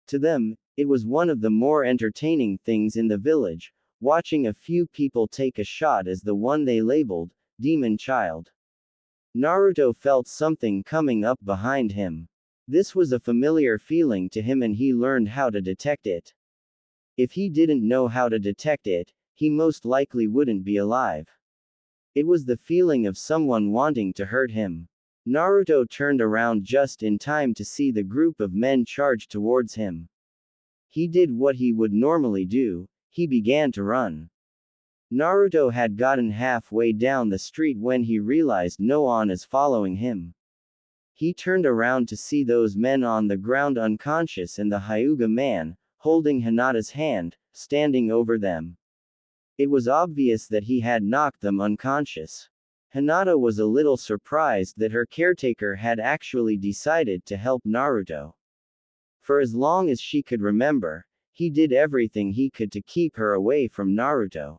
A: To them, it was one of the more entertaining things in the village, watching a few people take a shot as the one they labeled, Demon Child. Naruto felt something coming up behind him. This was a familiar feeling to him and he learned how to detect it. If he didn't know how to detect it, he most likely wouldn't be alive. It was the feeling of someone wanting to hurt him. Naruto turned around just in time to see the group of men charge towards him. He did what he would normally do, he began to run. Naruto had gotten halfway down the street when he realized no one is following him. He turned around to see those men on the ground unconscious and the Hyuga man, holding Hinata's hand, standing over them. It was obvious that he had knocked them unconscious. Hinata was a little surprised that her caretaker had actually decided to help Naruto. For as long as she could remember, he did everything he could to keep her away from Naruto.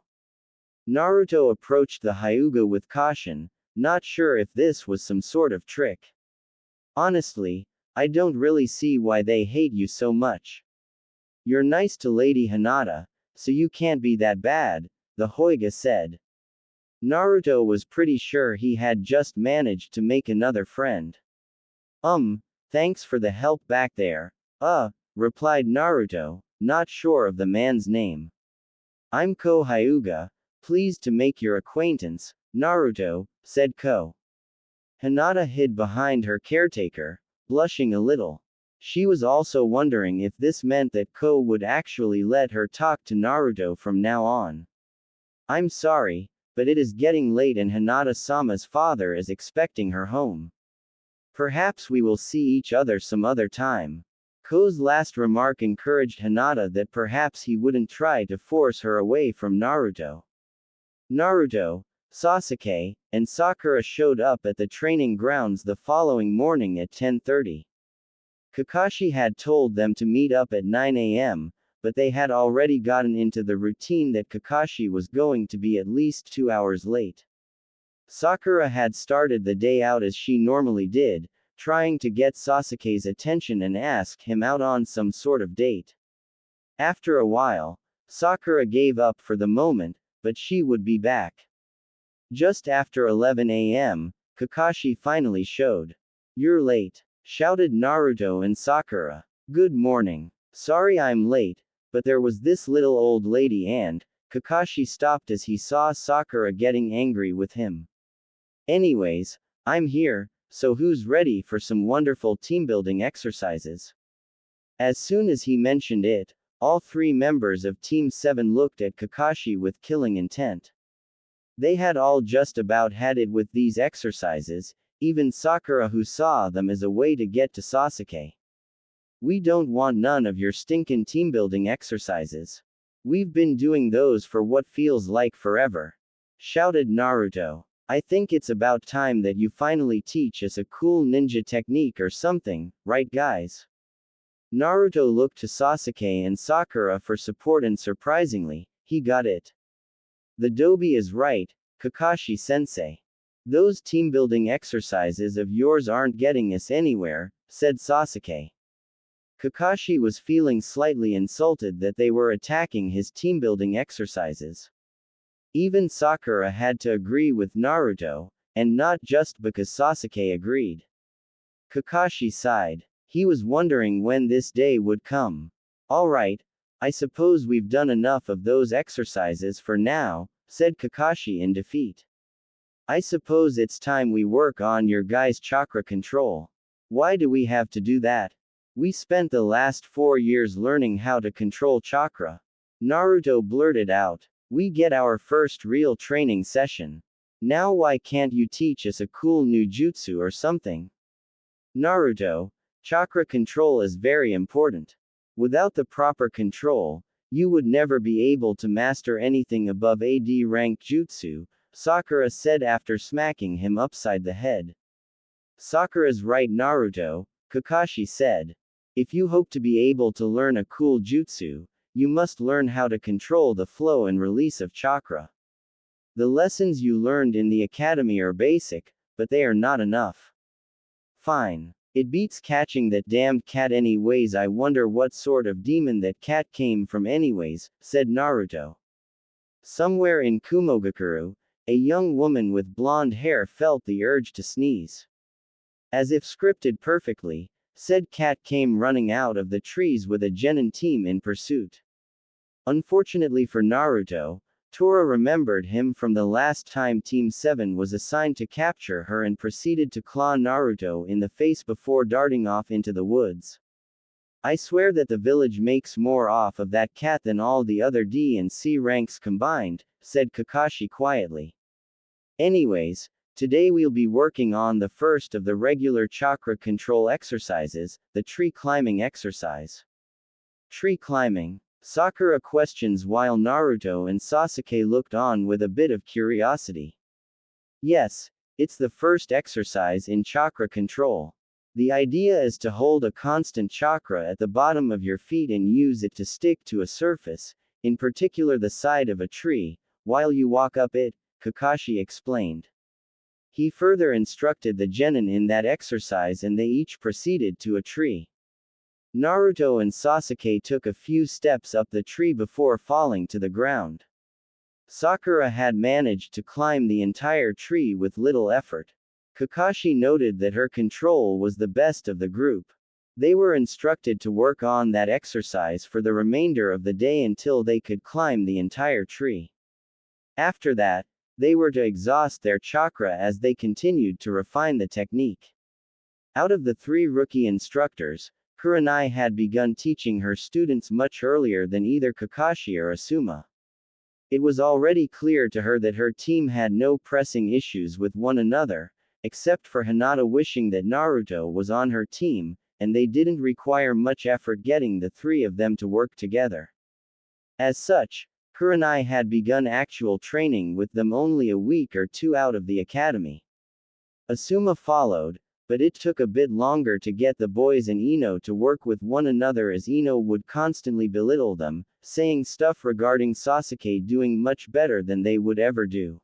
A: Naruto approached the Hyuga with caution, not sure if this was some sort of trick. Honestly, I don't really see why they hate you so much. You're nice to Lady Hinata, so you can't be that bad, the Hyuga said. Naruto was pretty sure he had just managed to make another friend. Thanks for the help back there. Replied Naruto, not sure of the man's name. I'm Ko Hyuga, pleased to make your acquaintance, Naruto, said Ko. Hinata hid behind her caretaker, blushing a little. She was also wondering if this meant that Ko would actually let her talk to Naruto from now on. I'm sorry, but it is getting late and Hinata-sama's father is expecting her home. Perhaps we will see each other some other time. Ko's last remark encouraged Hinata that perhaps he wouldn't try to force her away from Naruto. Naruto, Sasuke, and Sakura showed up at the training grounds the following morning at 10:30. Kakashi had told them to meet up at 9 a.m., but they had already gotten into the routine that Kakashi was going to be at least 2 hours late. Sakura had started the day out as she normally did, trying to get Sasuke's attention and ask him out on some sort of date. After a while, Sakura gave up for the moment, but she would be back. Just after 11 a.m., Kakashi finally showed. "You're late," shouted Naruto and Sakura. "Good morning. Sorry I'm late, but there was this little old lady and..." Kakashi stopped as he saw Sakura getting angry with him. "Anyways, I'm here, so who's ready for some wonderful team-building exercises?" As soon as he mentioned it, all three members of Team 7 looked at Kakashi with killing intent. They had all just about had it with these exercises, even Sakura, who saw them as a way to get to Sasuke. "We don't want none of your stinkin' team-building exercises. We've been doing those for what feels like forever," shouted Naruto. "I think it's about time that you finally teach us a cool ninja technique or something, right guys?" Naruto looked to Sasuke and Sakura for support and surprisingly, he got it. "The Dobi is right, Kakashi-sensei. Those team-building exercises of yours aren't getting us anywhere," said Sasuke. Kakashi was feeling slightly insulted that they were attacking his team-building exercises. Even Sakura had to agree with Naruto, and not just because Sasuke agreed. Kakashi sighed. He was wondering when this day would come. "Alright, I suppose we've done enough of those exercises for now," said Kakashi in defeat. "I suppose it's time we work on your guys' chakra control." "Why do we have to do that? We spent the last 4 years learning how to control chakra," Naruto blurted out. "We get our first real training session. Now why can't you teach us a cool new jutsu or something?" "Naruto, chakra control is very important. Without the proper control, you would never be able to master anything above AD rank jutsu," Sakura said after smacking him upside the head. "Sakura's right, Naruto," Kakashi said. "If you hope to be able to learn a cool jutsu, you must learn how to control the flow and release of chakra. The lessons you learned in the academy are basic, but they are not enough." "Fine. It beats catching that damned cat anyways. I wonder what sort of demon that cat came from anyways," said Naruto. Somewhere in Kumogakure, a young woman with blonde hair felt the urge to sneeze. As if scripted perfectly, said cat came running out of the trees with a genin team in pursuit. Unfortunately for Naruto, Tora remembered him from the last time Team 7 was assigned to capture her and proceeded to claw Naruto in the face before darting off into the woods. "I swear that the village makes more off of that cat than all the other D and C ranks combined," said Kakashi quietly. "Anyways, today we'll be working on the first of the regular chakra control exercises, the tree climbing exercise." "Tree climbing?" Sakura questions while Naruto and Sasuke looked on with a bit of curiosity. "Yes, it's the first exercise in chakra control. The idea is to hold a constant chakra at the bottom of your feet and use it to stick to a surface, in particular the side of a tree, while you walk up it," Kakashi explained. He further instructed the genin in that exercise and they each proceeded to a tree. Naruto and Sasuke took a few steps up the tree before falling to the ground. Sakura had managed to climb the entire tree with little effort. Kakashi noted that her control was the best of the group. They were instructed to work on that exercise for the remainder of the day until they could climb the entire tree. After that, they were to exhaust their chakra as they continued to refine the technique. Out of the 3 rookie instructors, Kurenai had begun teaching her students much earlier than either Kakashi or Asuma. It was already clear to her that her team had no pressing issues with one another, except for Hinata wishing that Naruto was on her team, and they didn't require much effort getting the 3 of them to work together. As such, Kurenai had begun actual training with them only a week or two out of the academy. Asuma followed, but it took a bit longer to get the boys and Ino to work with one another as Ino would constantly belittle them, saying stuff regarding Sasuke doing much better than they would ever do.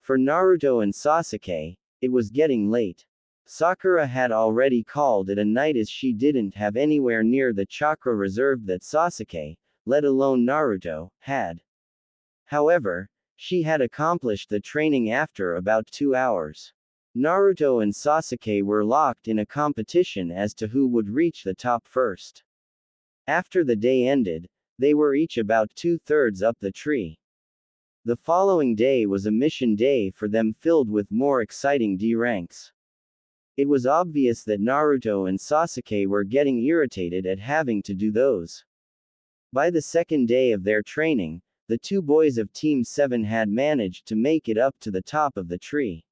A: For Naruto and Sasuke, it was getting late. Sakura had already called it a night as she didn't have anywhere near the chakra reserve that Sasuke, let alone Naruto, had. However, she had accomplished the training after about 2 hours. Naruto and Sasuke were locked in a competition as to who would reach the top first. After the day ended, they were each about 2/3 up the tree. The following day was a mission day for them filled with more exciting D ranks. It was obvious that Naruto and Sasuke were getting irritated at having to do those. By the second day of their training, the two boys of Team 7 had managed to make it up to the top of the tree.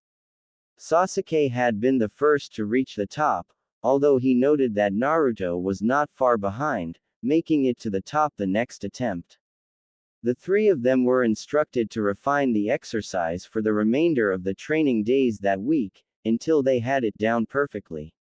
A: Sasuke had been the first to reach the top, although he noted that Naruto was not far behind, making it to the top the next attempt. The three of them were instructed to refine the exercise for the remainder of the training days that week, until they had it down perfectly.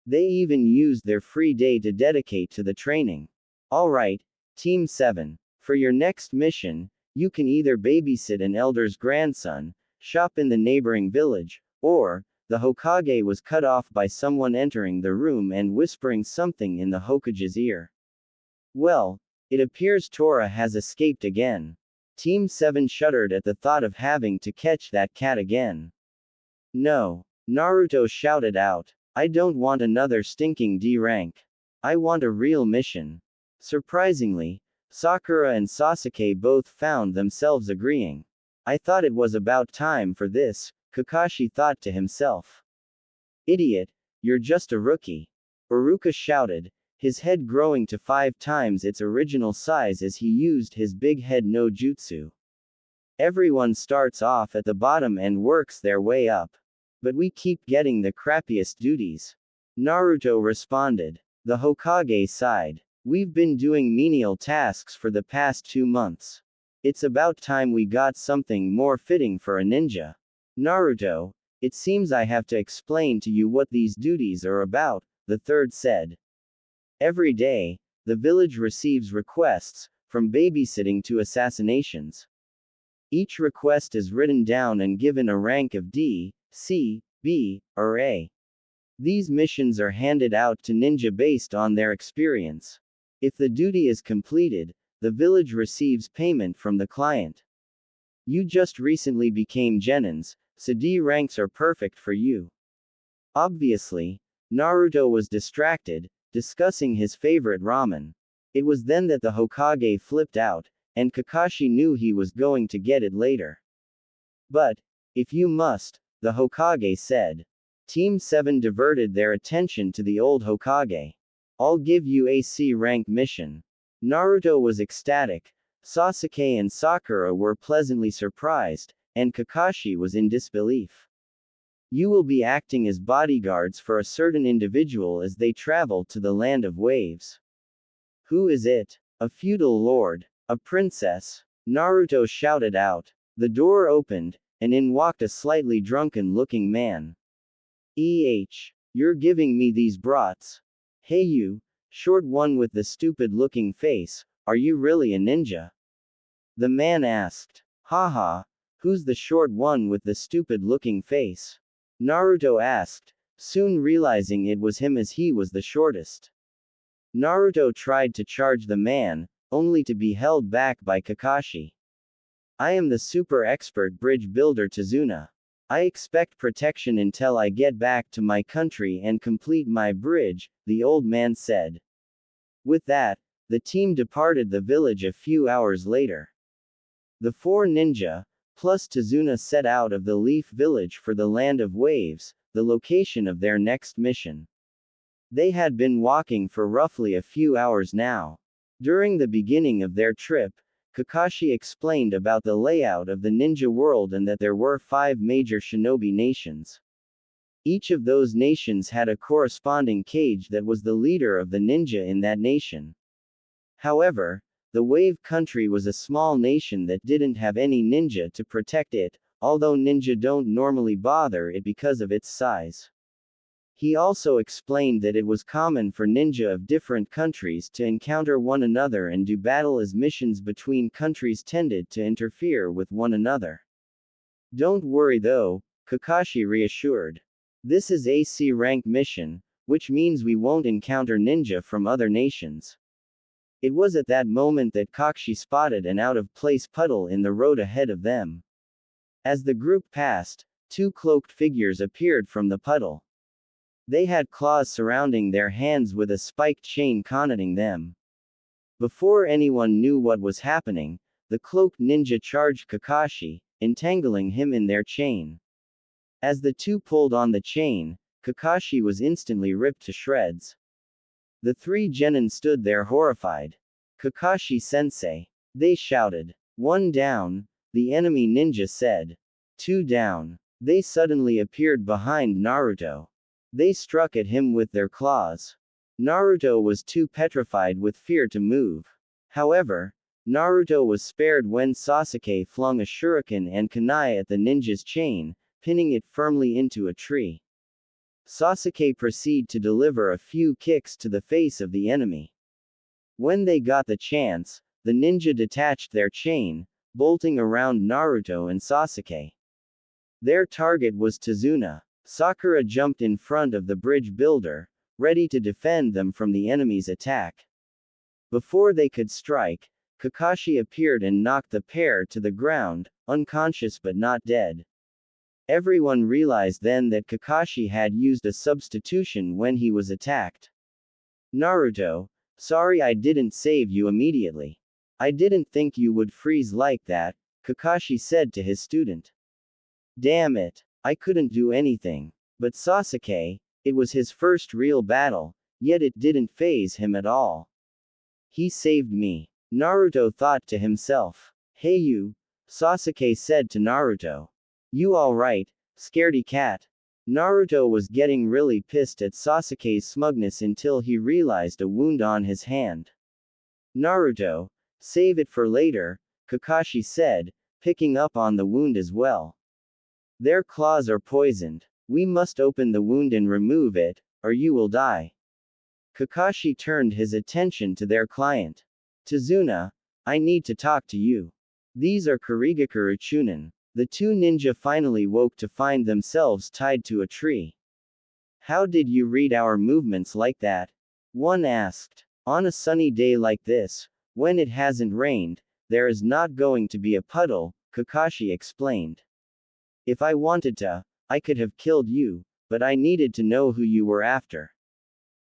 A: They even used their free day to dedicate to the training. Alright, Team 7. For your next mission, you can either babysit an elder's grandson, shop in the neighboring village, or, the Hokage was cut off by someone entering the room and whispering something in the Hokage's ear. Well, it appears Tora has escaped again. Team 7 shuddered at the thought of having to catch that cat again. No, Naruto shouted out. I don't want another stinking D rank. I want a real mission. Surprisingly, Sakura and Sasuke both found themselves agreeing. I thought it was about time for this, Kakashi thought to himself. Idiot, you're just a rookie. Iruka shouted, his head growing to 5 times its original size as he used his big head no jutsu. Everyone starts off at the bottom and works their way up. But we keep getting the crappiest duties. Naruto responded. The Hokage sighed. We've been doing menial tasks for the past 2 months. It's about time we got something more fitting for a ninja. Naruto, it seems I have to explain to you what these duties are about, the third said. Every day, the village receives requests, from babysitting to assassinations. Each request is written down and given a rank of D, C, B, or A. These missions are handed out to ninja based on their experience. If the duty is completed, the village receives payment from the client. You just recently became Genins, so D ranks are perfect for you. Obviously, Naruto was distracted, discussing his favorite ramen. It was then that the Hokage flipped out, and Kakashi knew he was going to get it later. But, if you must, the Hokage said. Team 7 diverted their attention to the old Hokage. I'll give you a C rank mission. Naruto was ecstatic, Sasuke and Sakura were pleasantly surprised, and Kakashi was in disbelief. You will be acting as bodyguards for a certain individual as they travel to the land of waves. Who is it? A feudal lord? A princess? Naruto shouted out. The door opened, and in walked a slightly drunken-looking man. You're giving me these brats. Hey you, short one with the stupid-looking face, are you really a ninja? The man asked. Haha, who's the short one with the stupid-looking face? Naruto asked, soon realizing it was him as he was the shortest. Naruto tried to charge the man, only to be held back by Kakashi. I am the super expert bridge builder Tazuna. I expect protection until I get back to my country and complete my bridge, the old man said. With that, the team departed the village a few hours later. The 4 ninja, plus Tazuna set out of the Leaf Village for the Land of Waves, the location of their next mission. They had been walking for roughly a few hours now. During the beginning of their trip, Kakashi explained about the layout of the ninja world and that there were 5 major shinobi nations. Each of those nations had a corresponding cage that was the leader of the ninja in that nation. However, The Wave Country was a small nation that didn't have any ninja to protect it, although ninja don't normally bother it because of its size. He also explained that it was common for ninja of different countries to encounter one another and do battle as missions between countries tended to interfere with one another. Don't worry though, Kakashi reassured. This is a C rank mission, which means we won't encounter ninja from other nations. It was at that moment that Kakashi spotted an out-of-place puddle in the road ahead of them. As the group passed, two cloaked figures appeared from the puddle. They had claws surrounding their hands with a spiked chain connecting them. Before anyone knew what was happening, the cloaked ninja charged Kakashi, entangling him in their chain. As the two pulled on the chain, Kakashi was instantly ripped to shreds. The three genin stood there horrified. Kakashi-sensei. They shouted. One down, the enemy ninja said. Two down. They suddenly appeared behind Naruto. They struck at him with their claws. Naruto was too petrified with fear to move. However, Naruto was spared when Sasuke flung a shuriken and kunai at the ninja's chain, pinning it firmly into a tree. Sasuke proceeded to deliver a few kicks to the face of the enemy. When they got the chance, the ninja detached their chain, bolting around Naruto and Sasuke. Their target was Tazuna. Sakura jumped in front of the bridge builder, ready to defend them from the enemy's attack. Before they could strike, Kakashi appeared and knocked the pair to the ground, unconscious but not dead. Everyone realized then that Kakashi had used a substitution when he was attacked. Naruto, sorry I didn't save you immediately. I didn't think you would freeze like that, Kakashi said to his student. Damn it, I couldn't do anything. But Sasuke, it was his first real battle, yet it didn't faze him at all. He saved me. Naruto thought to himself. Hey you, Sasuke said to Naruto. You alright, scaredy cat? Naruto was getting really pissed at Sasuke's smugness until he realized a wound on his hand. Naruto, save it for later, Kakashi said, picking up on the wound as well. Their claws are poisoned. We must open the wound and remove it, or you will die. Kakashi turned his attention to their client. Tazuna, I need to talk to you. These are Kurigakuru Chunin. The two ninja finally woke to find themselves tied to a tree. How did you read our movements like that? One asked. On a sunny day like this, when it hasn't rained, there is not going to be a puddle, Kakashi explained. If I wanted to, I could have killed you, but I needed to know who you were after.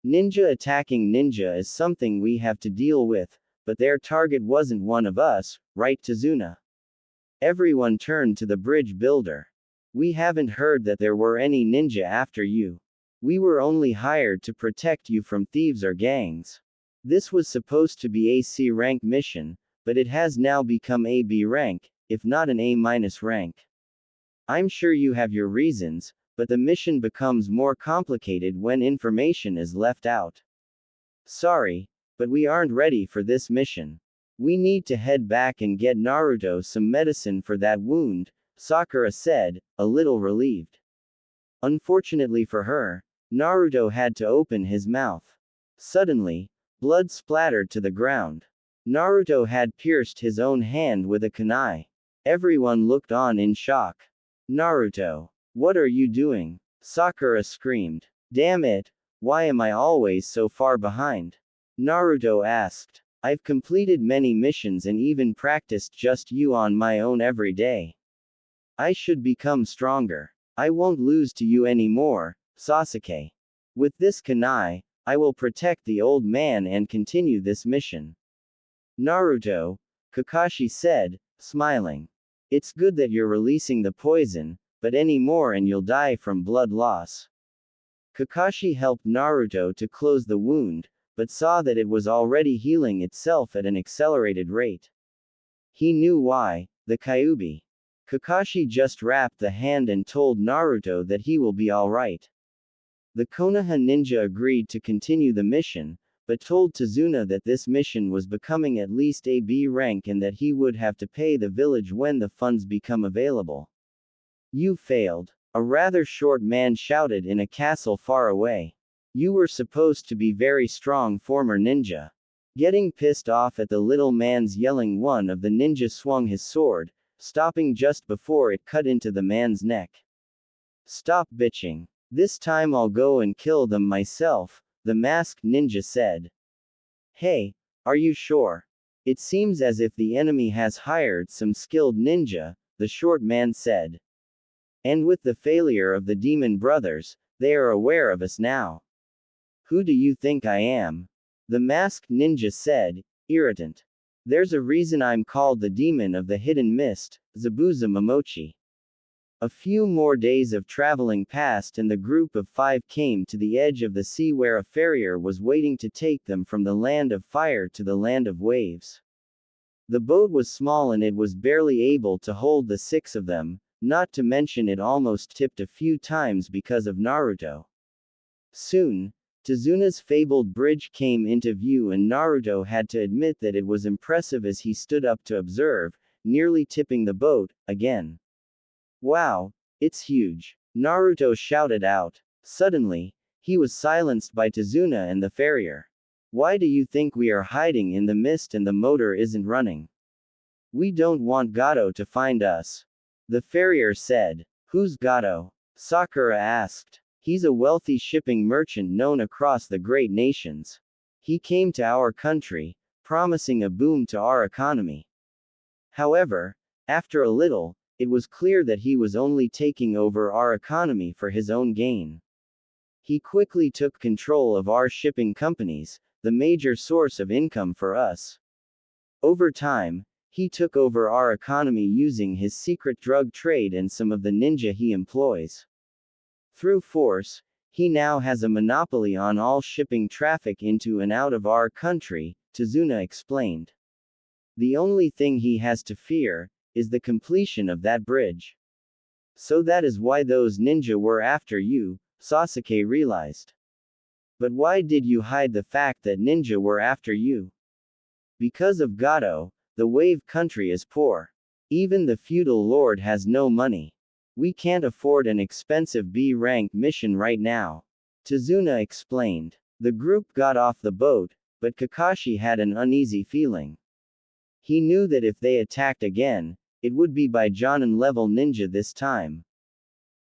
A: Ninja attacking ninja is something we have to deal with, but their target wasn't one of us, right Tazuna? Everyone turned to the bridge builder. We haven't heard that there were any ninja after you. We were only hired to protect you from thieves or gangs. This was supposed to be a C rank mission, but it has now become a B rank, if not an A- rank. I'm sure you have your reasons, but the mission becomes more complicated when information is left out. Sorry, but we aren't ready for this mission. We need to head back and get Naruto some medicine for that wound, Sakura said, a little relieved. Unfortunately for her, Naruto had to open his mouth. Suddenly, blood splattered to the ground. Naruto had pierced his own hand with a kunai. Everyone looked on in shock. Naruto, what are you doing? Sakura screamed. Damn it, why am I always so far behind? Naruto asked. I've completed many missions and even practiced just you on my own every day. I should become stronger. I won't lose to you anymore, Sasuke. With this kunai, I will protect the old man and continue this mission. Naruto, Kakashi said, smiling. It's good that you're releasing the poison, but any more and you'll die from blood loss. Kakashi helped Naruto to close the wound, but saw that it was already healing itself at an accelerated rate. He knew why, the Kyuubi. Kakashi just wrapped the hand and told Naruto that he will be alright. The Konoha ninja agreed to continue the mission, but told Tazuna that this mission was becoming at least a B rank and that he would have to pay the village when the funds become available. You failed. A rather short man shouted in a castle far away. You were supposed to be very strong former ninja. Getting pissed off at the little man's yelling, one of the ninja swung his sword, stopping just before it cut into the man's neck. Stop bitching. This time I'll go and kill them myself, the masked ninja said. Hey, are you sure? It seems as if the enemy has hired some skilled ninja, the short man said. And with the failure of the demon brothers, they are aware of us now. Who do you think I am? The masked ninja said, irritant. There's a reason I'm called the demon of the hidden mist, Zabuza Momochi. A few more days of traveling passed and the group of 5 came to the edge of the sea where a farrier was waiting to take them from the land of fire to the land of waves. The boat was small and it was barely able to hold the 6 of them, not to mention it almost tipped a few times because of Naruto. Soon, Tazuna's fabled bridge came into view and Naruto had to admit that it was impressive as he stood up to observe, nearly tipping the boat, again. Wow, it's huge. Naruto shouted out. Suddenly, he was silenced by Tazuna and the farrier. Why do you think we are hiding in the mist and the motor isn't running? We don't want Gato to find us. The farrier said. Who's Gato? Sakura asked. He's a wealthy shipping merchant known across the great nations. He came to our country, promising a boom to our economy. However, after a little, it was clear that he was only taking over our economy for his own gain. He quickly took control of our shipping companies, the major source of income for us. Over time, he took over our economy using his secret drug trade and some of the ninja he employs. Through force, he now has a monopoly on all shipping traffic into and out of our country, Tazuna explained. The only thing he has to fear is the completion of that bridge. So that is why those ninja were after you, Sasuke realized. But why did you hide the fact that ninja were after you? Because of Gato, the wave country is poor. Even the feudal lord has no money. We can't afford an expensive B-rank mission right now. Tazuna explained. The group got off the boat, but Kakashi had an uneasy feeling. He knew that if they attacked again, it would be by Jonin-level ninja this time.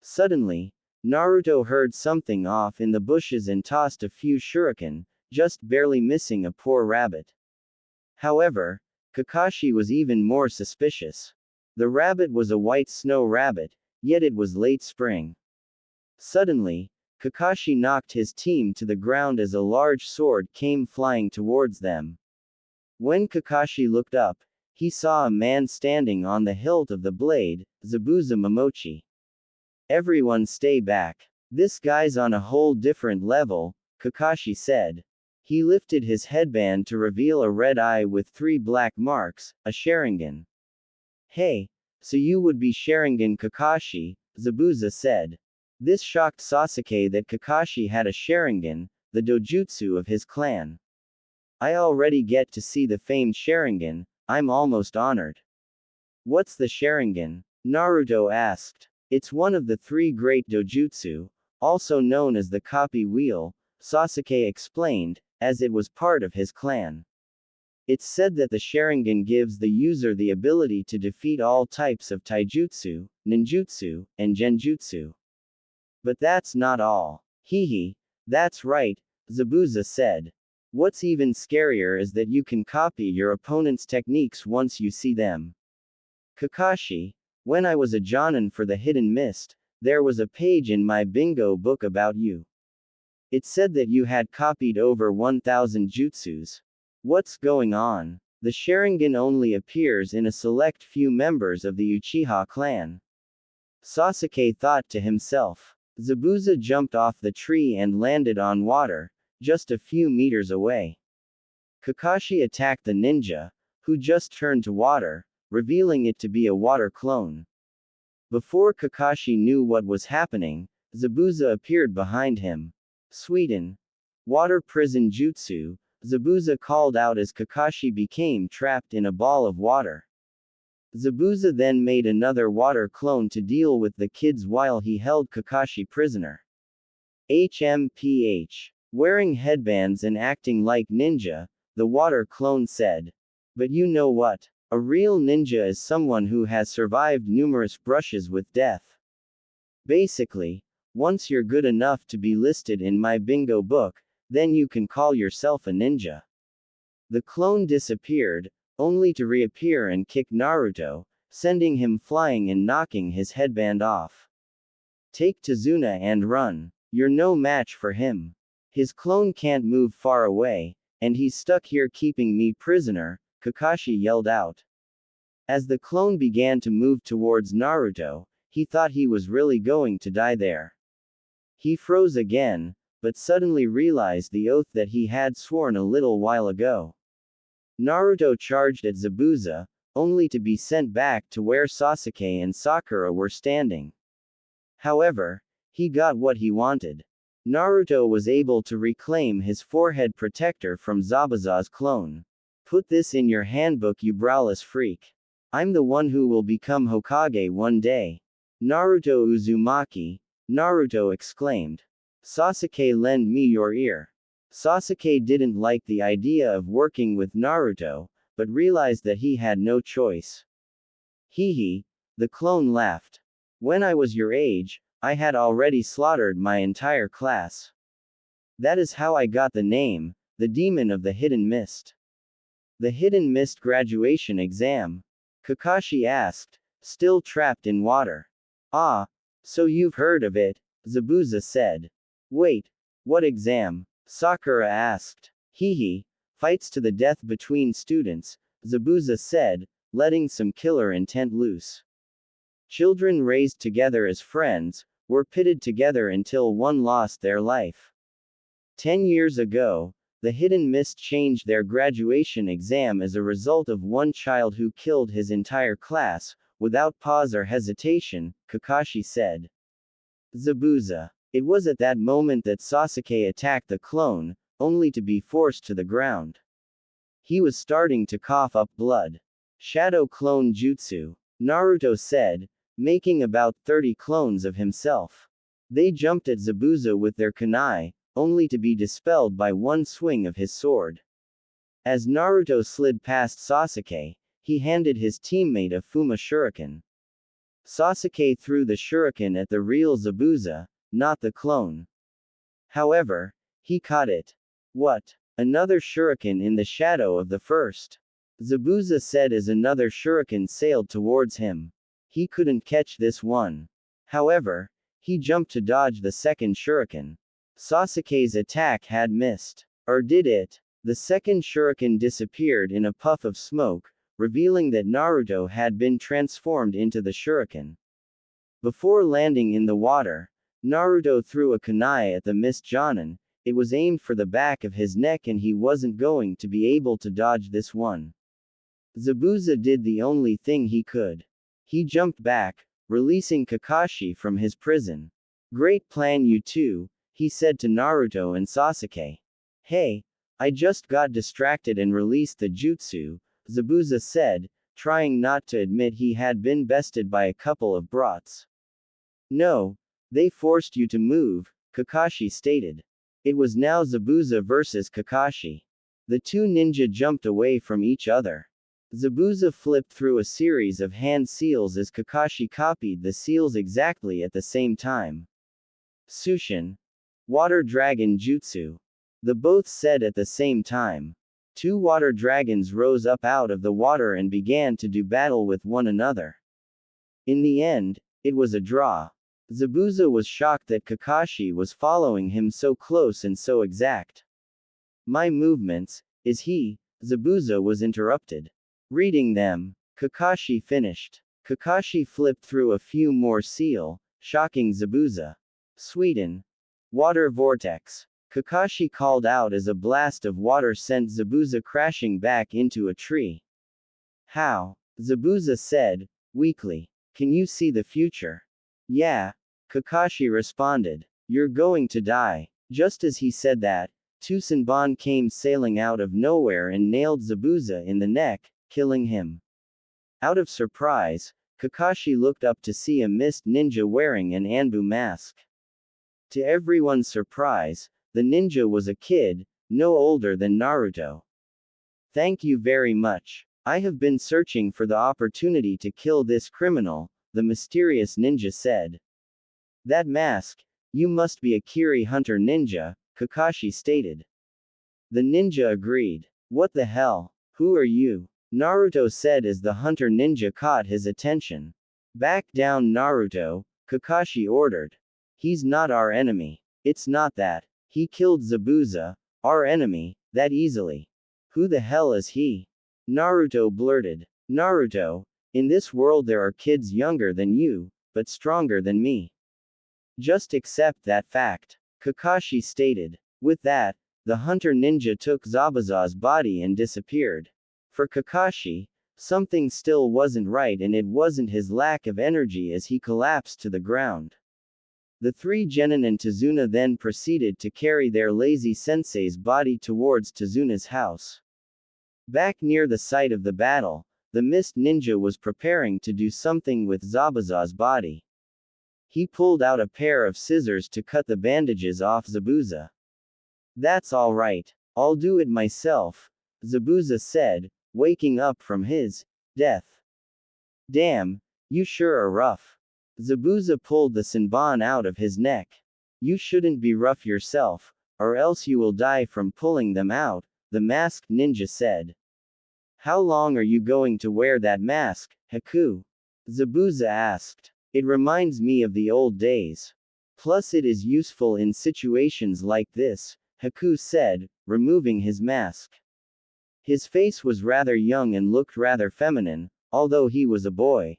A: Suddenly, Naruto heard something off in the bushes and tossed a few shuriken, just barely missing a poor rabbit. However, Kakashi was even more suspicious. The rabbit was a white snow rabbit, yet it was late spring. Suddenly, Kakashi knocked his team to the ground as a large sword came flying towards them. When Kakashi looked up, he saw a man standing on the hilt of the blade, Zabuza Momochi. Everyone stay back. This guy's on a whole different level, Kakashi said. He lifted his headband to reveal a red eye with 3 black marks, a Sharingan. Hey, so you would be Sharingan Kakashi, Zabuza said. This shocked Sasuke that Kakashi had a Sharingan, the dojutsu of his clan. I already get to see the famed Sharingan, I'm almost honored. What's the Sharingan? Naruto asked. It's one of the 3 great dojutsu, also known as the copy wheel, Sasuke explained, as it was part of his clan. It's said that the Sharingan gives the user the ability to defeat all types of taijutsu, ninjutsu, and genjutsu. But that's not all. Hehe. That's right, Zabuza said. What's even scarier is that you can copy your opponent's techniques once you see them. Kakashi, when I was a Jonin for the Hidden Mist, there was a page in my bingo book about you. It said that you had copied over 1,000 jutsus. What's going on? The Sharingan only appears in a select few members of the Uchiha clan. Sasuke thought to himself. Zabuza jumped off the tree and landed on water, just a few meters away. Kakashi attacked the ninja, who just turned to water, revealing it to be a water clone. Before Kakashi knew what was happening, Zabuza appeared behind him. Sweden. Water prison jutsu, Zabuza called out as Kakashi became trapped in a ball of water. Zabuza then made another water clone to deal with the kids while he held Kakashi prisoner. HMPH. Wearing headbands and acting like ninja, the water clone said. But you know what? A real ninja is someone who has survived numerous brushes with death. Basically, once you're good enough to be listed in my bingo book, then you can call yourself a ninja. The clone disappeared, only to reappear and kick Naruto, sending him flying and knocking his headband off. Take Tazuna and run. You're no match for him. His clone can't move far away, and he's stuck here keeping me prisoner, Kakashi yelled out. As the clone began to move towards Naruto, he thought he was really going to die there. He froze again, but suddenly realized the oath that he had sworn a little while ago. Naruto charged at Zabuza, only to be sent back to where Sasuke and Sakura were standing. However, he got what he wanted. Naruto was able to reclaim his forehead protector from Zabuza's clone. Put this in your handbook, you browless freak. I'm the one who will become Hokage one day. Naruto Uzumaki, Naruto exclaimed. Sasuke, lend me your ear. Sasuke didn't like the idea of working with Naruto, but realized that he had no choice. Hee hee, the clone laughed. When I was your age, I had already slaughtered my entire class. That is how I got the name, the Demon of the Hidden Mist. The Hidden Mist graduation exam? Kakashi asked, still trapped in water. Ah, so you've heard of it, Zabuza said. Wait, what exam? Sakura asked. Hee hee, fights to the death between students, Zabuza said, letting some killer intent loose. Children raised together as friends, were pitted together until one lost their life. 10 years ago, the Hidden Mist changed their graduation exam as a result of one child who killed his entire class, without pause or hesitation, Kakashi said. Zabuza. It was at that moment that Sasuke attacked the clone, only to be forced to the ground. He was starting to cough up blood. Shadow Clone Jutsu. Naruto said, making about 30 clones of himself. They jumped at Zabuza with their kunai, only to be dispelled by one swing of his sword. As Naruto slid past Sasuke, he handed his teammate a Fuma shuriken. Sasuke threw the shuriken at the real Zabuza, not the clone. However, he caught it. What? Another shuriken in the shadow of the first. Zabuza said as another shuriken sailed towards him. He couldn't catch this one. However, he jumped to dodge the second shuriken. Sasuke's attack had missed. Or did it? The second shuriken disappeared in a puff of smoke, revealing that Naruto had been transformed into the shuriken. Before landing in the water, Naruto threw a kunai at the mist Jonin. It was aimed for the back of his neck and he wasn't going to be able to dodge this one. Zabuza did the only thing he could. He jumped back, releasing Kakashi from his prison. Great plan, you two, he said to Naruto and Sasuke. Hey, I just got distracted and released the jutsu, Zabuza said, trying not to admit he had been bested by a couple of brats. No, they forced you to move, Kakashi stated. It was now Zabuza versus Kakashi. The two ninja jumped away from each other. Zabuza flipped through a series of hand seals as Kakashi copied the seals exactly at the same time. Sushin. Water Dragon Jutsu. The both said at the same time. Two water dragons rose up out of the water and began to do battle with one another. In the end, it was a draw. Zabuza was shocked that Kakashi was following him so close and so exact. My movements, is he? Zabuza was interrupted. Reading them, Kakashi finished. Kakashi flipped through a few more seal, shocking Zabuza. Sweden. Water Vortex. Kakashi called out as a blast of water sent Zabuza crashing back into a tree. How? Zabuza said, weakly. Can you see the future? Yeah. Kakashi responded. You're going to die. Just as he said that, Two Senbon came sailing out of nowhere and nailed Zabuza in the neck, killing him. Out of surprise, Kakashi looked up to see a mist ninja wearing an Anbu mask. To everyone's surprise, the ninja was a kid, no older than Naruto. Thank you very much. I have been searching for the opportunity to kill this criminal, the mysterious ninja said. That mask, you must be a Kiri hunter ninja, Kakashi stated. The ninja agreed. What the hell? Who are you? Naruto said as the hunter ninja caught his attention. Back down Naruto, Kakashi ordered. He's not our enemy. It's not that. He killed Zabuza, our enemy, that easily. Who the hell is he? Naruto blurted. Naruto, in this world there are kids younger than you, but stronger than me. Just accept that fact, Kakashi stated. With that, the hunter ninja took Zabuza's body and disappeared. For Kakashi, something still wasn't right, and it wasn't his lack of energy as he collapsed to the ground. The three genin and Tazuna then proceeded to carry their lazy sensei's body towards Tazuna's house. Back near the site of the battle, the mist ninja was preparing to do something with Zabuza's body. He pulled out a pair of scissors to cut the bandages off Zabuza. That's all right. I'll do it myself, Zabuza said, waking up from his death. Damn, you sure are rough. Zabuza pulled the Senbon out of his neck. You shouldn't be rough yourself, or else you will die from pulling them out, the masked ninja said. How long are you going to wear that mask, Haku? Zabuza asked. It reminds me of the old days. Plus it is useful in situations like this, Haku said, removing his mask. His face was rather young and looked rather feminine, although he was a boy.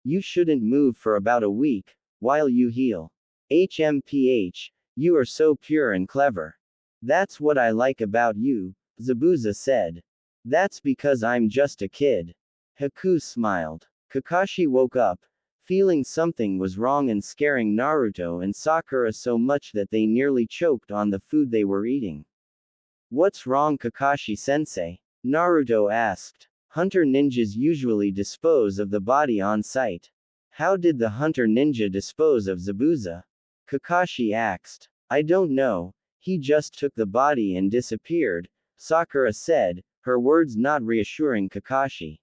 A: You shouldn't move for about a week, while you heal. HMPH, you are so pure and clever. That's what I like about you, Zabuza said. That's because I'm just a kid. Haku smiled. Kakashi woke up, feeling something was wrong and scaring Naruto and Sakura so much that they nearly choked on the food they were eating. What's wrong, Kakashi-sensei? Naruto asked. Hunter ninjas usually dispose of the body on sight. How did the hunter ninja dispose of Zabuza? Kakashi asked. I don't know, he just took the body and disappeared, Sakura said, her words not reassuring Kakashi.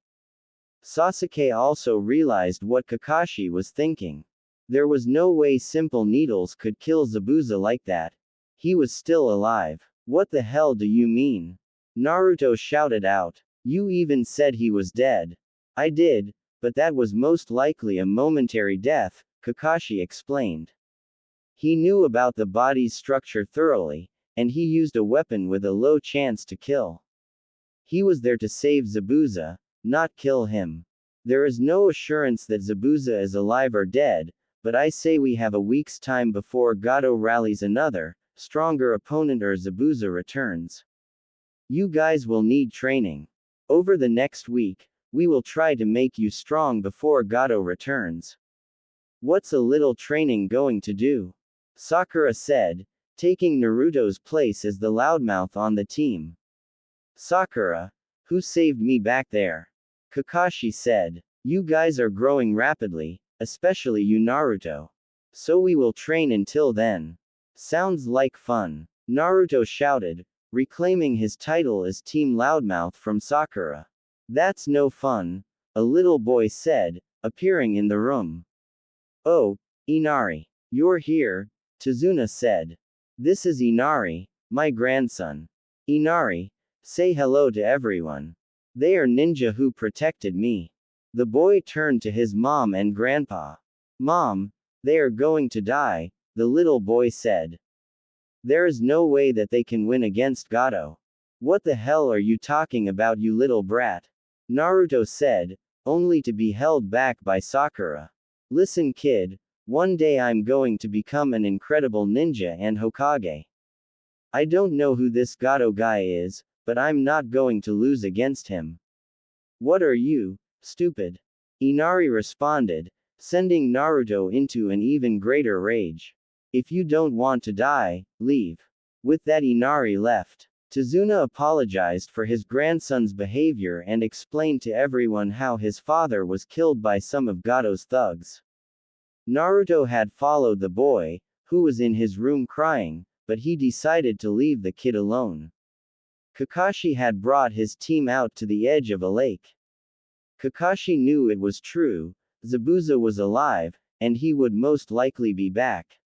A: Sasuke also realized what Kakashi was thinking. There was no way simple needles could kill Zabuza like that. He was still alive. What the hell do you mean? Naruto shouted out. You even said he was dead. I did, but that was most likely a momentary death, Kakashi explained. He knew about the body's structure thoroughly, and he used a weapon with a low chance to kill. He was there to save Zabuza, not kill him. There is no assurance that Zabuza is alive or dead, but I say we have a week's time before Gato rallies another, stronger opponent or Zabuza returns. You guys will need training. Over the next week, we will try to make you strong before Gato returns. What's a little training going to do? Sakura said, taking Naruto's place as the loudmouth on the team. Sakura, who saved me back there? Kakashi said. You guys are growing rapidly, especially you Naruto. So we will train until then. Sounds like fun. Naruto shouted, reclaiming his title as Team Loudmouth from Sakura. That's no fun, a little boy said, appearing in the room. Oh, Inari. You're here, Tazuna said. This is Inari, my grandson. Inari, say hello to everyone. They are ninja who protected me. The boy turned to his mom and grandpa. Mom, they are going to die, the little boy said. There is no way that they can win against Gato. What the hell are you talking about, you little brat? Naruto said, only to be held back by Sakura. Listen kid, one day I'm going to become an incredible ninja and Hokage. I don't know who this Gato guy is, but I'm not going to lose against him. What are you, stupid? Inari responded, sending Naruto into an even greater rage. If you don't want to die, leave. With that, Inari left. Tazuna apologized for his grandson's behavior and explained to everyone how his father was killed by some of Gato's thugs. Naruto had followed the boy, who was in his room crying, but he decided to leave the kid alone. Kakashi had brought his team out to the edge of a lake. Kakashi knew it was true, Zabuza was alive, and he would most likely be back.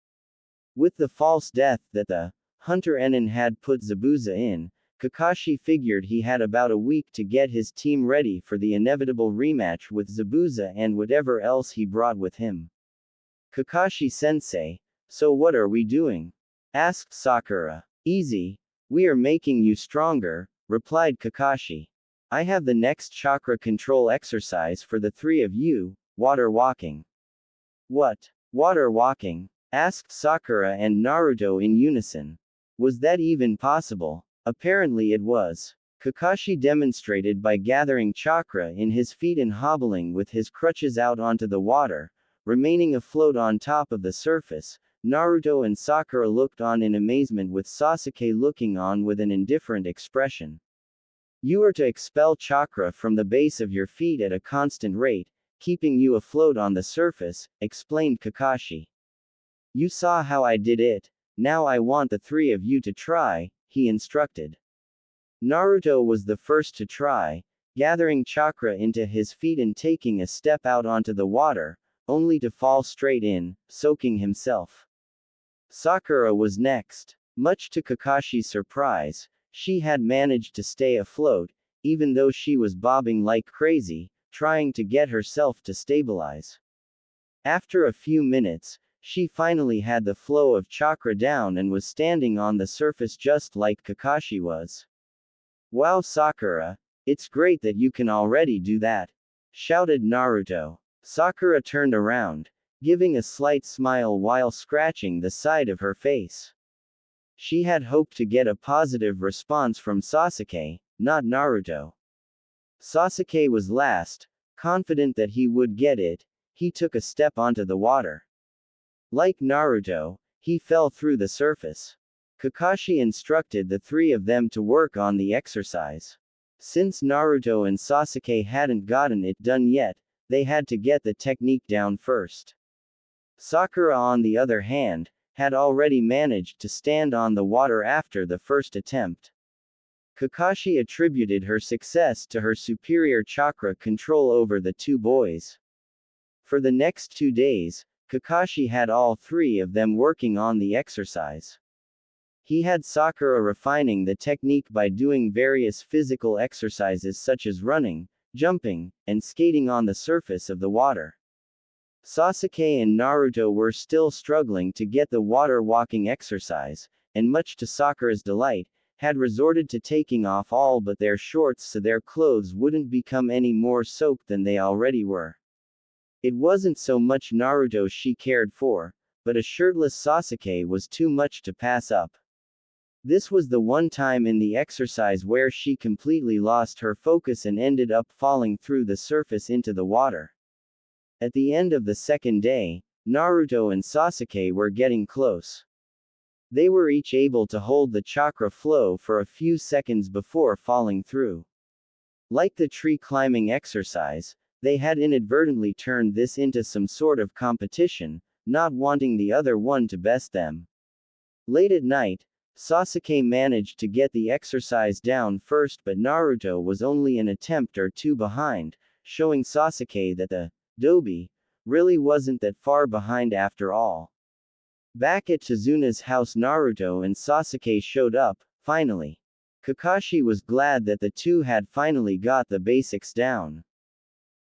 A: With the false death that the Hunter Enin had put Zabuza in, Kakashi figured he had about a week to get his team ready for the inevitable rematch with Zabuza and whatever else he brought with him. Kakashi-sensei, so what are we doing? Asked Sakura. Easy. We are making you stronger, replied Kakashi. I have the next chakra control exercise for the three of you, water walking. What? Water walking? Asked Sakura and Naruto in unison. Was that even possible? Apparently it was. Kakashi demonstrated by gathering chakra in his feet and hobbling with his crutches out onto the water, remaining afloat on top of the surface. Naruto and Sakura looked on in amazement with Sasuke looking on with an indifferent expression. You are to expel chakra from the base of your feet at a constant rate, keeping you afloat on the surface, explained Kakashi. You saw how I did it, now I want the three of you to try, he instructed. Naruto was the first to try, gathering chakra into his feet and taking a step out onto the water, only to fall straight in, soaking himself. Sakura was next. Much to Kakashi's surprise, she had managed to stay afloat, even though she was bobbing like crazy, trying to get herself to stabilize. After a few minutes, she finally had the flow of chakra down and was standing on the surface just like Kakashi was. Wow, Sakura, it's great that you can already do that, shouted Naruto. Sakura turned around, giving a slight smile while scratching the side of her face. She had hoped to get a positive response from Sasuke, not Naruto. Sasuke was last, confident that he would get it. He took a step onto the water. Like Naruto, he fell through the surface. Kakashi instructed the three of them to work on the exercise. Since Naruto and Sasuke hadn't gotten it done yet, they had to get the technique down first. Sakura, on the other hand, had already managed to stand on the water after the first attempt. Kakashi attributed her success to her superior chakra control over the two boys. For the next 2 days, Kakashi had all three of them working on the exercise. He had Sakura refining the technique by doing various physical exercises such as running, jumping, and skating on the surface of the water. Sasuke and Naruto were still struggling to get the water walking exercise, and much to Sakura's delight, had resorted to taking off all but their shorts so their clothes wouldn't become any more soaked than they already were. It wasn't so much Naruto she cared for, but a shirtless Sasuke was too much to pass up. This was the one time in the exercise where she completely lost her focus and ended up falling through the surface into the water. At the end of the second day, Naruto and Sasuke were getting close. They were each able to hold the chakra flow for a few seconds before falling through. Like the tree climbing exercise, they had inadvertently turned this into some sort of competition, not wanting the other one to best them. Late at night, Sasuke managed to get the exercise down first, but Naruto was only an attempt or two behind, showing Sasuke that the Dobi really wasn't that far behind after all. Back at Tazuna's house, Naruto and Sasuke showed up, finally. Kakashi was glad that the two had finally got the basics down.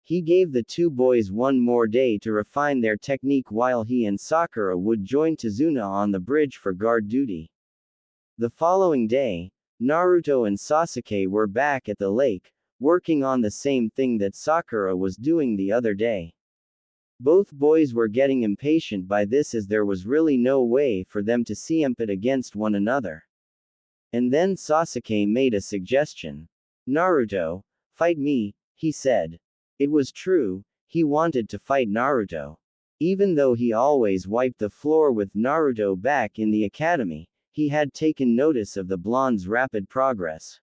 A: He gave the two boys one more day to refine their technique while he and Sakura would join Tazuna on the bridge for guard duty. The following day, Naruto and Sasuke were back at the lake, working on the same thing that Sakura was doing the other day. Both boys were getting impatient by this as there was really no way for them to compete against one another. And then Sasuke made a suggestion. Naruto, fight me, he said. It was true, he wanted to fight Naruto. Even though he always wiped the floor with Naruto back in the academy, He had taken notice of the blonde's rapid progress.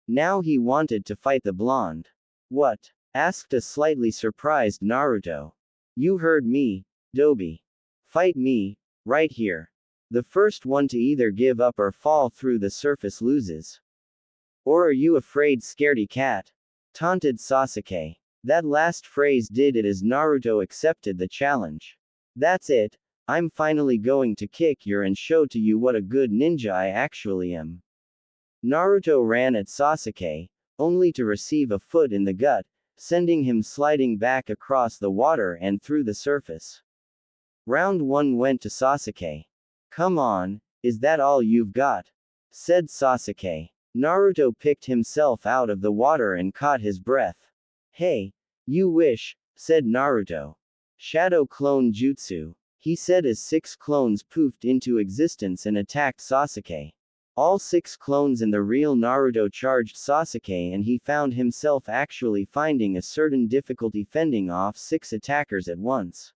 A: Now he wanted to fight the blonde. What? Asked a slightly surprised Naruto. You heard me, Dobi. Fight me, right here. The first one to either give up or fall through the surface loses. Or are you afraid, scaredy cat? Taunted Sasuke. That last phrase did it as Naruto accepted the challenge. That's it, I'm finally going to kick your and show to you what a good ninja I actually am. Naruto ran at Sasuke, only to receive a foot in the gut, sending him sliding back across the water and through the surface. Round 1 went to Sasuke. Come on, is that all you've got? Said Sasuke. Naruto picked himself out of the water and caught his breath. Hey, you wish, said Naruto. Shadow clone jutsu, he said as 6 clones poofed into existence and attacked Sasuke. All 6 clones in the real Naruto charged Sasuke, and he found himself actually finding a certain difficulty fending off 6 attackers at once.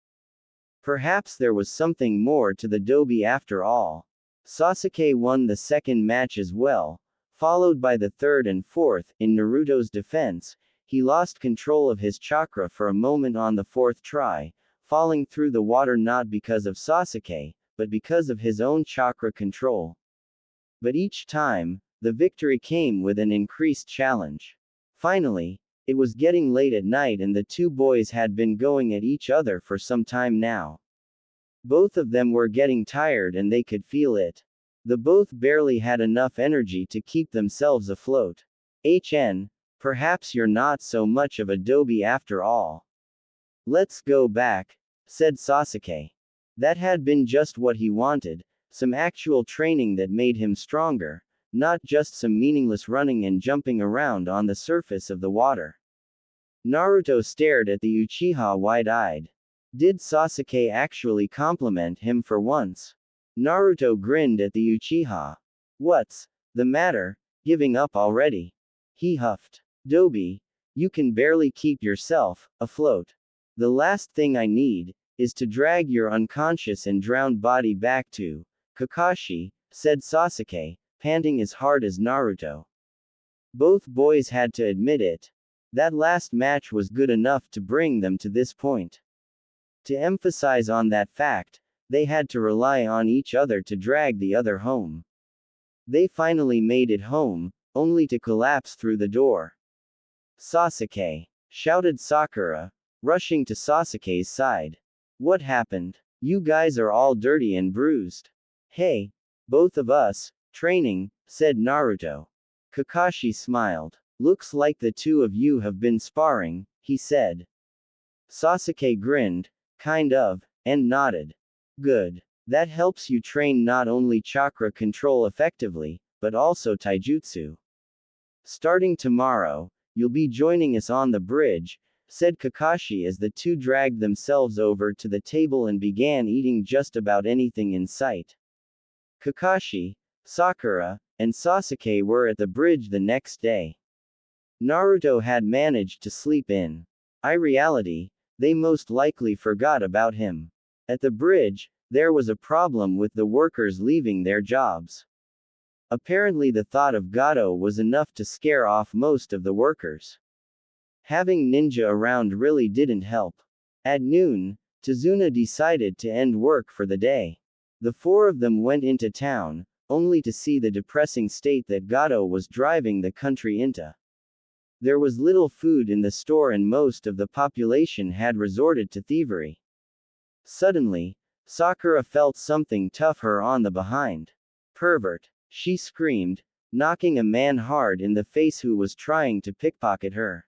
A: Perhaps there was something more to the Dobi after all. Sasuke won the second match as well, followed by the third and fourth. In Naruto's defense, he lost control of his chakra for a moment on the 4th try, falling through the water not because of Sasuke, but because of his own chakra control. But each time, the victory came with an increased challenge. Finally, it was getting late at night and the two boys had been going at each other for some time now. Both of them were getting tired and they could feel it. The both barely had enough energy to keep themselves afloat. Perhaps you're not so much of a Dobi after all. Let's go back, said Sasuke. That had been just what he wanted, some actual training that made him stronger, not just some meaningless running and jumping around on the surface of the water. Naruto stared at the Uchiha wide-eyed. Did Sasuke actually compliment him for once? Naruto grinned at the Uchiha. What's the matter, giving up already? He huffed. Dobi, you can barely keep yourself afloat. The last thing I need is to drag your unconscious and drowned body back to Kakashi, said Sasuke, panting as hard as Naruto. Both boys had to admit it. That last match was good enough to bring them to this point. To emphasize on that fact, they had to rely on each other to drag the other home. They finally made it home, only to collapse through the door. Sasuke! Shouted Sakura, rushing to Sasuke's side. What happened? You guys are all dirty and bruised. Hey, both of us, training, said Naruto. Kakashi smiled. Looks like the two of you have been sparring, he said. Sasuke grinned, kind of, and nodded. Good. That helps you train not only chakra control effectively, but also taijutsu. Starting tomorrow, you'll be joining us on the bridge, said Kakashi as the two dragged themselves over to the table and began eating just about anything in sight. Kakashi, Sakura, and Sasuke were at the bridge the next day. Naruto had managed to sleep in reality, they most likely forgot about him. At the bridge, there was a problem with the workers leaving their jobs. Apparently the thought of Gato was enough to scare off most of the workers. Having ninja around really didn't help. At noon, Tazuna decided to end work for the day. The 4 of them went into town, only to see the depressing state that Gato was driving the country into. There was little food in the store and most of the population had resorted to thievery. Suddenly, Sakura felt something tough her on the behind. Pervert! She screamed, knocking a man hard in the face who was trying to pickpocket her.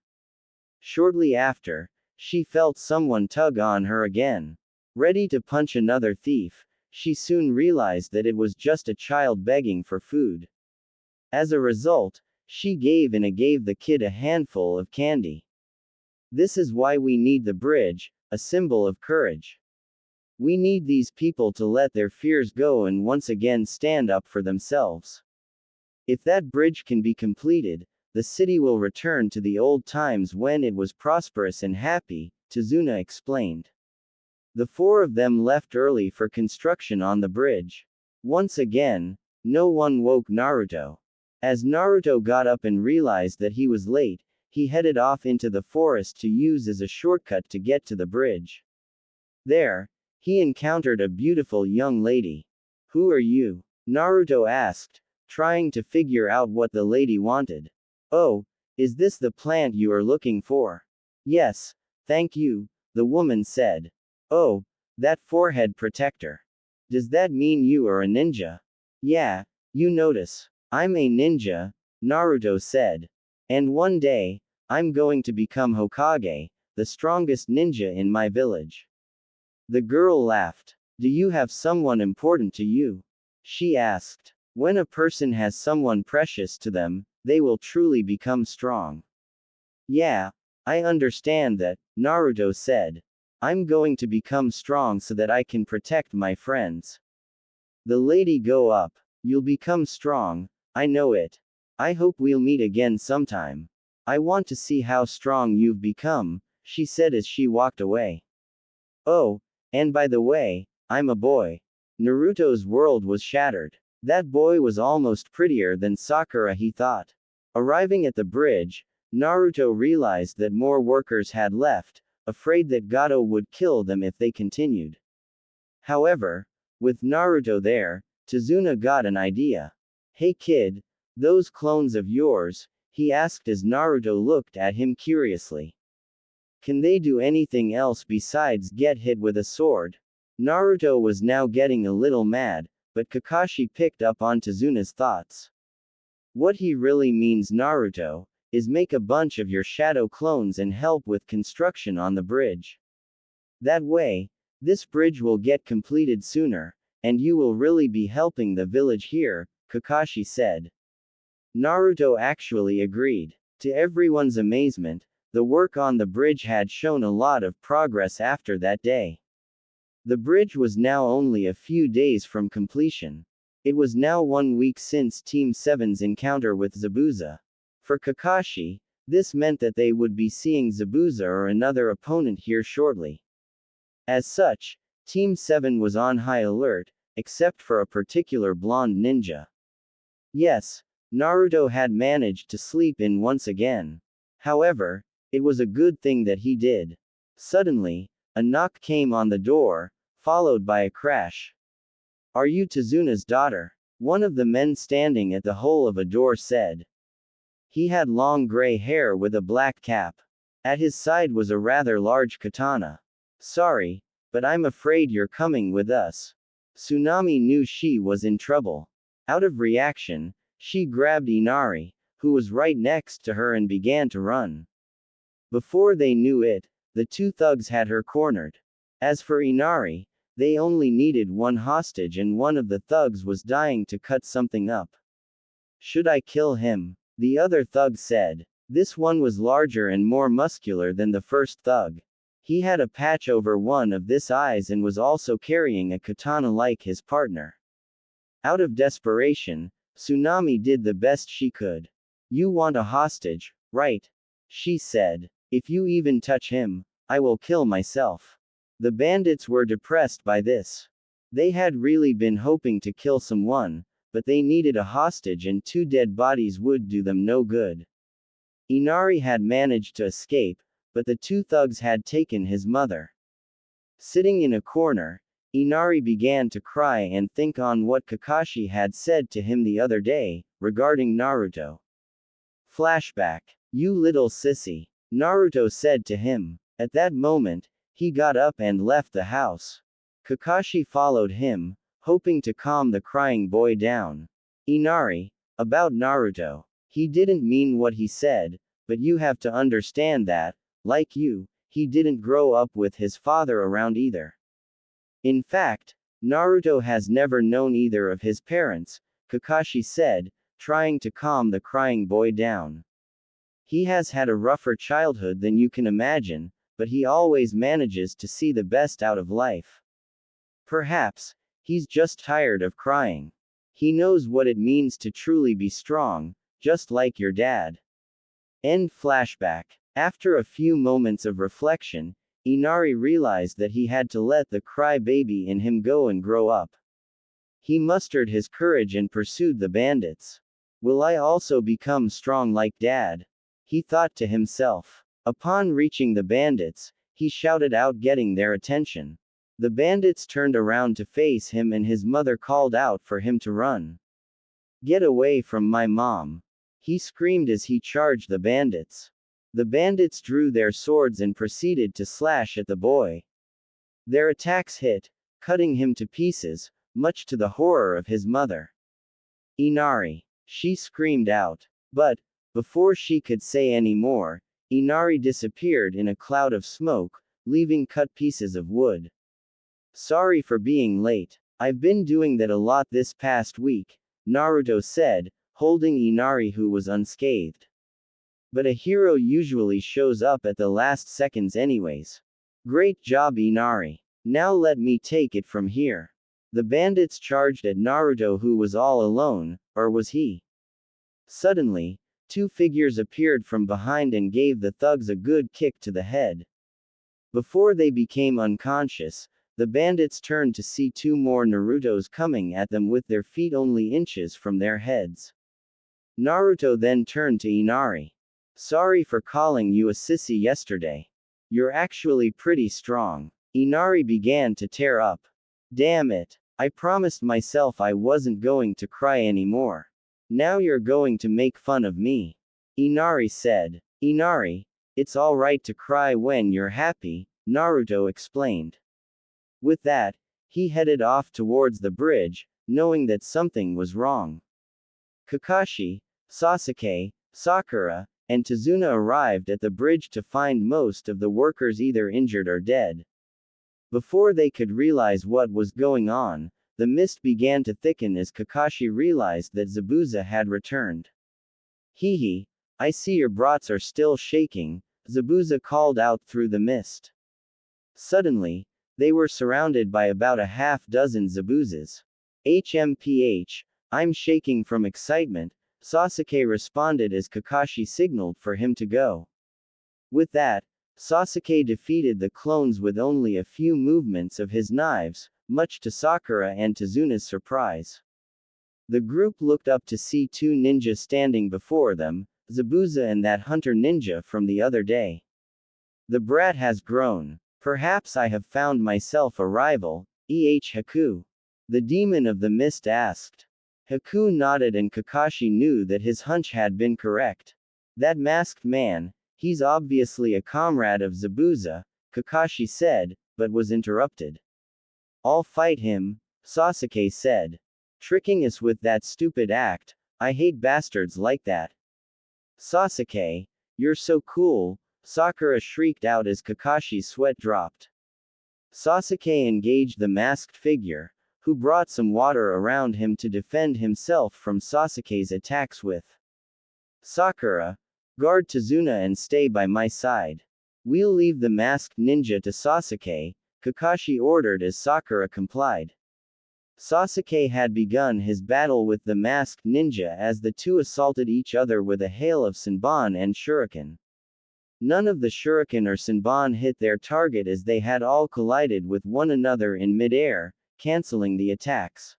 A: Shortly after, she felt someone tug on her again. Ready to punch another thief, she soon realized that it was just a child begging for food. As a result, she gave the kid a handful of candy. This is why we need the bridge, a symbol of courage. We need these people to let their fears go and once again stand up for themselves. If that bridge can be completed, the city will return to the old times when it was prosperous and happy, Tazuna explained. The 4 of them left early for construction on the bridge. Once again, No one woke Naruto. As Naruto got up and realized that he was late, he headed off into the forest to use as a shortcut to get to the bridge. There, he encountered a beautiful young lady. Who are you? Naruto asked, trying to figure out what the lady wanted. Oh, is this the plant you are looking for? Yes, thank you, the woman said. Oh, that forehead protector. Does that mean you are a ninja? Yeah, you notice. I'm a ninja, Naruto said. And one day, I'm going to become Hokage, the strongest ninja in my village. The girl laughed. Do you have someone important to you? She asked. When a person has someone precious to them, they will truly become strong. Yeah, I understand that, Naruto said. I'm going to become strong so that I can protect my friends. The lady go up. You'll become strong, I know it. I hope we'll meet again sometime. I want to see how strong you've become, she said as she walked away. Oh, and by the way, I'm a boy. Naruto's world was shattered. That boy was almost prettier than Sakura, he thought. Arriving at the bridge, Naruto realized that more workers had left, afraid that Gato would kill them if they continued. However, with Naruto there, Tazuna got an idea. Hey kid, those clones of yours, he asked as Naruto looked at him curiously. Can they do anything else besides get hit with a sword? Naruto was now getting a little mad, but Kakashi picked up on Tazuna's thoughts. What he really means, Naruto, is make a bunch of your shadow clones and help with construction on the bridge. That way, this bridge will get completed sooner, and you will really be helping the village here, Kakashi said. Naruto actually agreed. To everyone's amazement, the work on the bridge had shown a lot of progress after that day. The bridge was now only a few days from completion. It was now 1 week since Team 7's encounter with Zabuza. For Kakashi, this meant that they would be seeing Zabuza or another opponent here shortly. As such, Team 7 was on high alert, except for a particular blonde ninja. Yes, Naruto had managed to sleep in once again. However, it was a good thing that he did. Suddenly, a knock came on the door, followed by a crash. Are you Tazuna's daughter? One of the men standing at the hole of a door said. He had long gray hair with a black cap. At his side was a rather large katana. Sorry, but I'm afraid you're coming with us. Tsunami knew she was in trouble. Out of reaction, she grabbed Inari, who was right next to her, and began to run. Before they knew it, the two thugs had her cornered. As for Inari, they only needed one hostage and one of the thugs was dying to cut something up. Should I kill him? The other thug said. This one was larger and more muscular than the first thug. He had a patch over one of his eyes and was also carrying a katana like his partner. Out of desperation, Tsunami did the best she could. You want a hostage, right? She said. If you even touch him, I will kill myself. The bandits were depressed by this. They had really been hoping to kill someone, but they needed a hostage and 2 dead bodies would do them no good. Inari had managed to escape, but the 2 thugs had taken his mother. Sitting in a corner, Inari began to cry and think on what Kakashi had said to him the other day, regarding Naruto. Flashback. You little sissy, Naruto said to him. At that moment, he got up and left the house. Kakashi followed him, hoping to calm the crying boy down. Inari, about Naruto. He didn't mean what he said, but you have to understand that, like you, he didn't grow up with his father around either. In fact, Naruto has never known either of his parents, Kakashi said, trying to calm the crying boy down. He has had a rougher childhood than you can imagine, but he always manages to see the best out of life. Perhaps, he's just tired of crying. He knows what it means to truly be strong, just like your dad. End flashback. After a few moments of reflection, Inari realized that he had to let the cry-baby in him go and grow up. He mustered his courage and pursued the bandits. Will I also become strong like Dad? He thought to himself. Upon reaching the bandits, he shouted out, getting their attention. The bandits turned around to face him and his mother called out for him to run. Get away from my mom! He screamed as he charged the bandits. The bandits drew their swords and proceeded to slash at the boy. Their attacks hit, cutting him to pieces, much to the horror of his mother. Inari! She screamed out. But, before she could say any more, Inari disappeared in a cloud of smoke, leaving cut pieces of wood. Sorry for being late. I've been doing that a lot this past week, Naruto said, holding Inari, who was unscathed. But a hero usually shows up at the last seconds anyways. Great job, Inari. Now let me take it from here. The bandits charged at Naruto, who was all alone, or was he? Suddenly, two figures appeared from behind and gave the thugs a good kick to the head. Before they became unconscious, the bandits turned to see two more Narutos coming at them with their feet only inches from their heads. Naruto then turned to Inari. Sorry for calling you a sissy yesterday. You're actually pretty strong. Inari began to tear up. Damn it. I promised myself I wasn't going to cry anymore. Now you're going to make fun of me. Inari said. Inari, it's alright to cry when you're happy, Naruto explained. With that, he headed off towards the bridge, knowing that something was wrong. Kakashi, Sasuke, Sakura, and Tazuna arrived at the bridge to find most of the workers either injured or dead. Before they could realize what was going on, the mist began to thicken as Kakashi realized that Zabuza had returned. Hehe, I see your brats are still shaking, Zabuza called out through the mist. Suddenly, they were surrounded by about a half-dozen Zabuzas. HMPH, I'm shaking from excitement, Sasuke responded as Kakashi signaled for him to go. With that, Sasuke defeated the clones with only a few movements of his knives, much to Sakura and Tazuna's surprise. The group looked up to see two ninjas standing before them, Zabuza and that hunter ninja from the other day. The brat has grown. Perhaps I have found myself a rival, Haku. The demon of the mist asked. Haku nodded and Kakashi knew that his hunch had been correct. That masked man, he's obviously a comrade of Zabuza, Kakashi said, but was interrupted. I'll fight him, Sasuke said. Tricking us with that stupid act, I hate bastards like that. Sasuke, you're so cool, Sakura shrieked out as Kakashi's sweat dropped. Sasuke engaged the masked figure, who brought some water around him to defend himself from Sasuke's attacks with. Sakura, guard Tazuna and stay by my side. We'll leave the masked ninja to Sasuke, Kakashi ordered as Sakura complied. Sasuke had begun his battle with the masked ninja as the two assaulted each other with a hail of Senbon and Shuriken. None of the Shuriken or Senbon hit their target as they had all collided with one another in midair, canceling the attacks.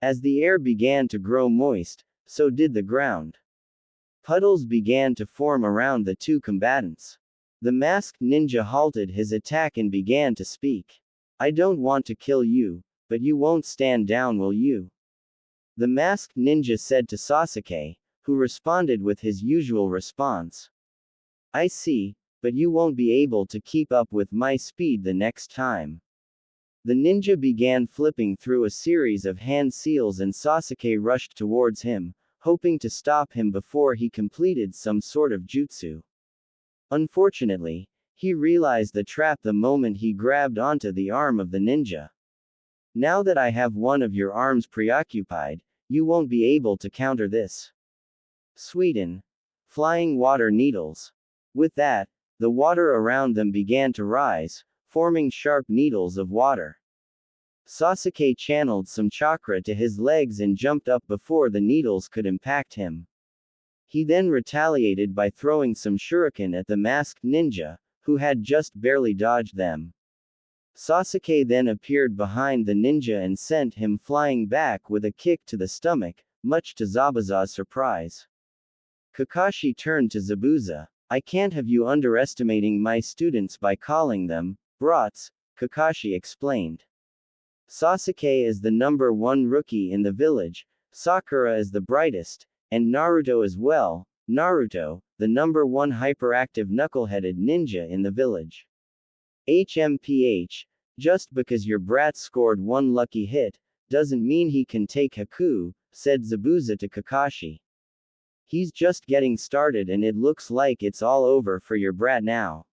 A: As the air began to grow moist, so did the ground. Puddles began to form around the two combatants. The masked ninja halted his attack and began to speak. I don't want to kill you, but you won't stand down, will you? The masked ninja said to Sasuke, who responded with his usual response. I see, but you won't be able to keep up with my speed the next time. The ninja began flipping through a series of hand seals and Sasuke rushed towards him, hoping to stop him before he completed some sort of jutsu. Unfortunately, he realized the trap the moment he grabbed onto the arm of the ninja. Now that I have one of your arms preoccupied, you won't be able to counter this. Sweden. Flying water needles. With that, the water around them began to rise, forming sharp needles of water. Sasuke channeled some chakra to his legs and jumped up before the needles could impact him. He then retaliated by throwing some shuriken at the masked ninja, who had just barely dodged them. Sasuke then appeared behind the ninja and sent him flying back with a kick to the stomach, much to Zabuza's surprise. Kakashi turned to Zabuza. I can't have you underestimating my students by calling them brats, Kakashi explained. Sasuke is the number one rookie in the village, Sakura is the brightest, and Naruto as well, Naruto, the number one hyperactive knuckleheaded ninja in the village. HMPH, just because your brat scored one lucky hit, doesn't mean he can take Haku, said Zabuza to Kakashi. He's just getting started and it looks like it's all over for your brat now.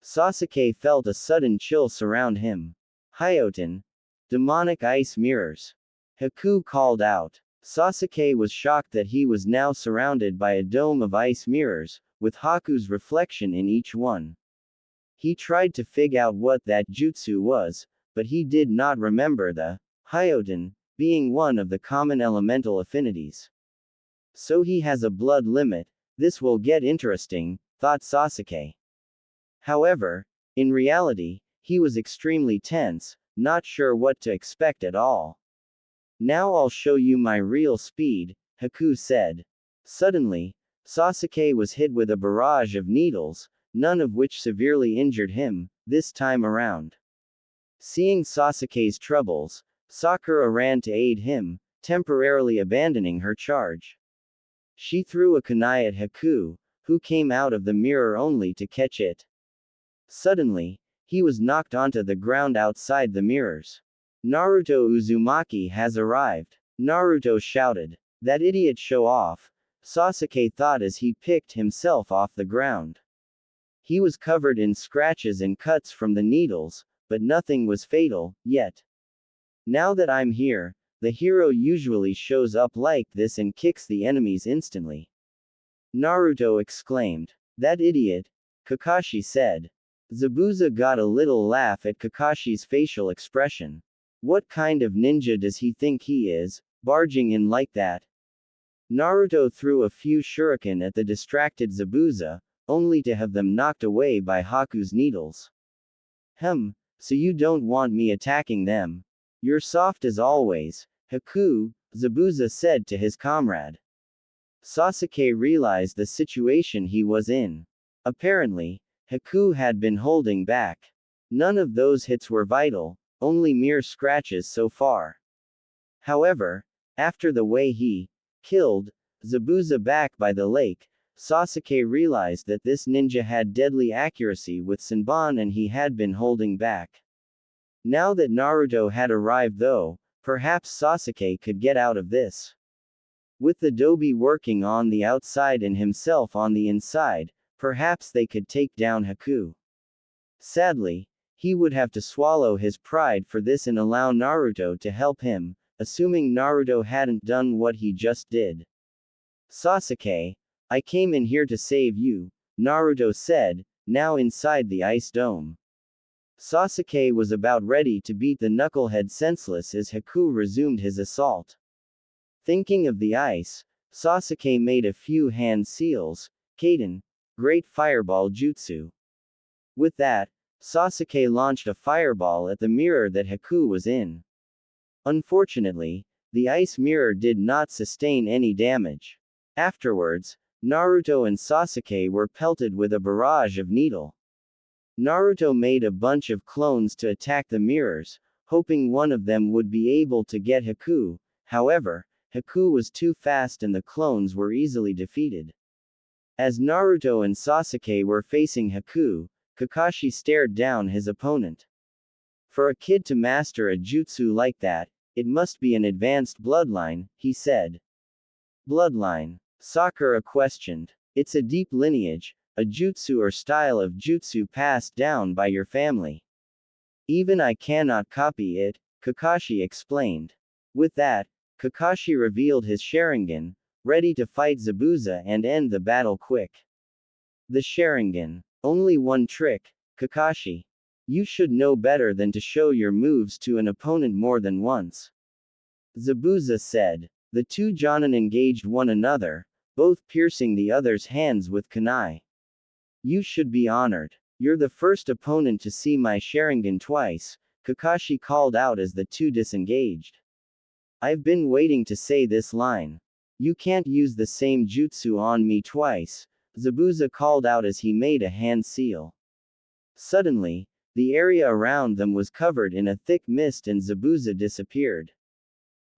A: Sasuke felt a sudden chill surround him. Hyoten. Demonic ice mirrors. Haku called out. Sasuke was shocked that he was now surrounded by a dome of ice mirrors, with Haku's reflection in each one. He tried to figure out what that jutsu was, but he did not remember the Hyoten being one of the common elemental affinities. So he has a blood limit, this will get interesting, thought Sasuke. However, in reality, he was extremely tense, not sure what to expect at all. Now I'll show you my real speed, Haku said. Suddenly, Sasuke was hit with a barrage of needles, none of which severely injured him, this time around. Seeing Sasuke's troubles, Sakura ran to aid him, temporarily abandoning her charge. She threw a kunai at Haku, who came out of the mirror only to catch it. Suddenly, he was knocked onto the ground outside the mirrors. Naruto Uzumaki has arrived. Naruto shouted. That idiot show off, Sasuke thought as he picked himself off the ground. He was covered in scratches and cuts from the needles, but nothing was fatal, yet. Now that I'm here, the hero usually shows up like this and kicks the enemies instantly. Naruto exclaimed. That idiot, Kakashi said. Zabuza got a little laugh at Kakashi's facial expression. What kind of ninja does he think he is, barging in like that? Naruto threw a few shuriken at the distracted Zabuza, only to have them knocked away by Haku's needles. So you don't want me attacking them? You're soft as always, Haku, Zabuza said to his comrade. Sasuke realized the situation he was in. Apparently, Haku had been holding back. None of those hits were vital, only mere scratches so far. However, after the way he killed Zabuza back by the lake, Sasuke realized that this ninja had deadly accuracy with Senbon and he had been holding back. Now that Naruto had arrived though, perhaps Sasuke could get out of this. With the Dobi working on the outside and himself on the inside, perhaps they could take down Haku. Sadly, he would have to swallow his pride for this and allow Naruto to help him, assuming Naruto hadn't done what he just did. Sasuke, I came in here to save you, Naruto said, now inside the ice dome. Sasuke was about ready to beat the knucklehead senseless as Haku resumed his assault. Thinking of the ice, Sasuke made a few hand seals, Kaden, Great Fireball Jutsu. With that, Sasuke launched a fireball at the mirror that Haku was in. Unfortunately, the ice mirror did not sustain any damage. Afterwards, Naruto and Sasuke were pelted with a barrage of needle. Naruto made a bunch of clones to attack the mirrors, hoping one of them would be able to get Haku. However, Haku was too fast and the clones were easily defeated. As Naruto and Sasuke were facing Haku, Kakashi stared down his opponent. For a kid to master a jutsu like that, it must be an advanced bloodline, he said. Bloodline? Sakura questioned. It's a deep lineage, a jutsu or style of jutsu passed down by your family. Even I cannot copy it, Kakashi explained. With that, Kakashi revealed his Sharingan, ready to fight Zabuza and end the battle quick. The Sharingan. Only one trick, Kakashi. You should know better than to show your moves to an opponent more than once. Zabuza said. The two Jonin engaged one another, both piercing the other's hands with kunai. You should be honored. You're the first opponent to see my Sharingan twice, Kakashi called out as the two disengaged. I've been waiting to say this line. You can't use the same jutsu on me twice, Zabuza called out as he made a hand seal. Suddenly, the area around them was covered in a thick mist and Zabuza disappeared.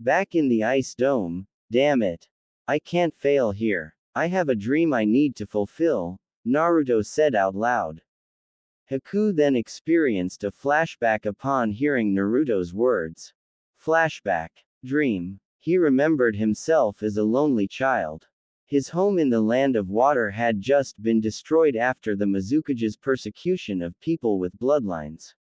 A: Back in the ice dome, damn it. I can't fail here. I have a dream I need to fulfill, Naruto said out loud. Haku then experienced a flashback upon hearing Naruto's words. Flashback. Dream. He remembered himself as a lonely child. His home in the land of water had just been destroyed after the Mizukage's persecution of people with bloodlines.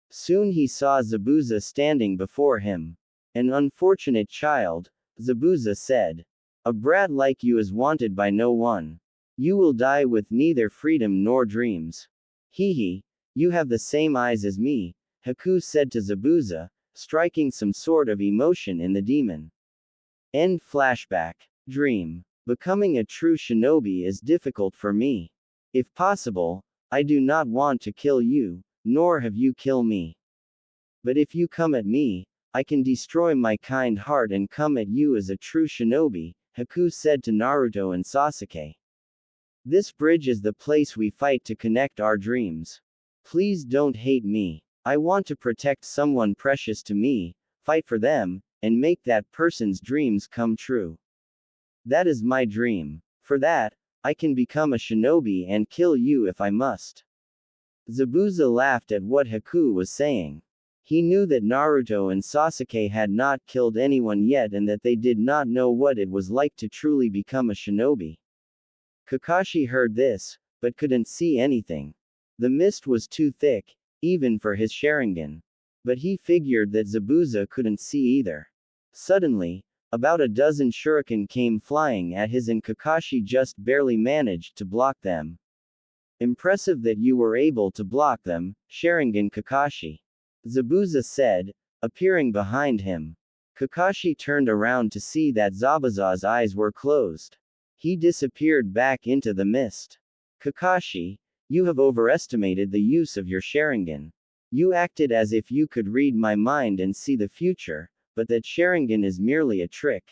A: Soon he saw Zabuza standing before him. An unfortunate child, Zabuza said. A brat like you is wanted by no one. You will die with neither freedom nor dreams. Hee, you have the same eyes as me, Haku said to Zabuza, striking some sort of emotion in the demon. End flashback. Dream. Becoming a true shinobi is difficult for me. If possible, I do not want to kill you, nor have you kill me. But if you come at me, I can destroy my kind heart and come at you as a true shinobi, Haku said to Naruto and Sasuke. This bridge is the place we fight to connect our dreams. Please don't hate me. I want to protect someone precious to me, fight for them, and make that person's dreams come true. That is my dream. For that, I can become a shinobi and kill you if I must. Zabuza laughed at what Haku was saying. He knew that Naruto and Sasuke had not killed anyone yet and that they did not know what it was like to truly become a shinobi. Kakashi heard this, but couldn't see anything. The mist was too thick, even for his Sharingan. But he figured that Zabuza couldn't see either. Suddenly, about a dozen shuriken came flying at his and Kakashi just barely managed to block them. Impressive that you were able to block them, Sharingan Kakashi. Zabuza said, appearing behind him. Kakashi turned around to see that Zabuza's eyes were closed. He disappeared back into the mist. Kakashi, you have overestimated the use of your Sharingan. You acted as if you could read my mind and see the future, but that Sharingan is merely a trick.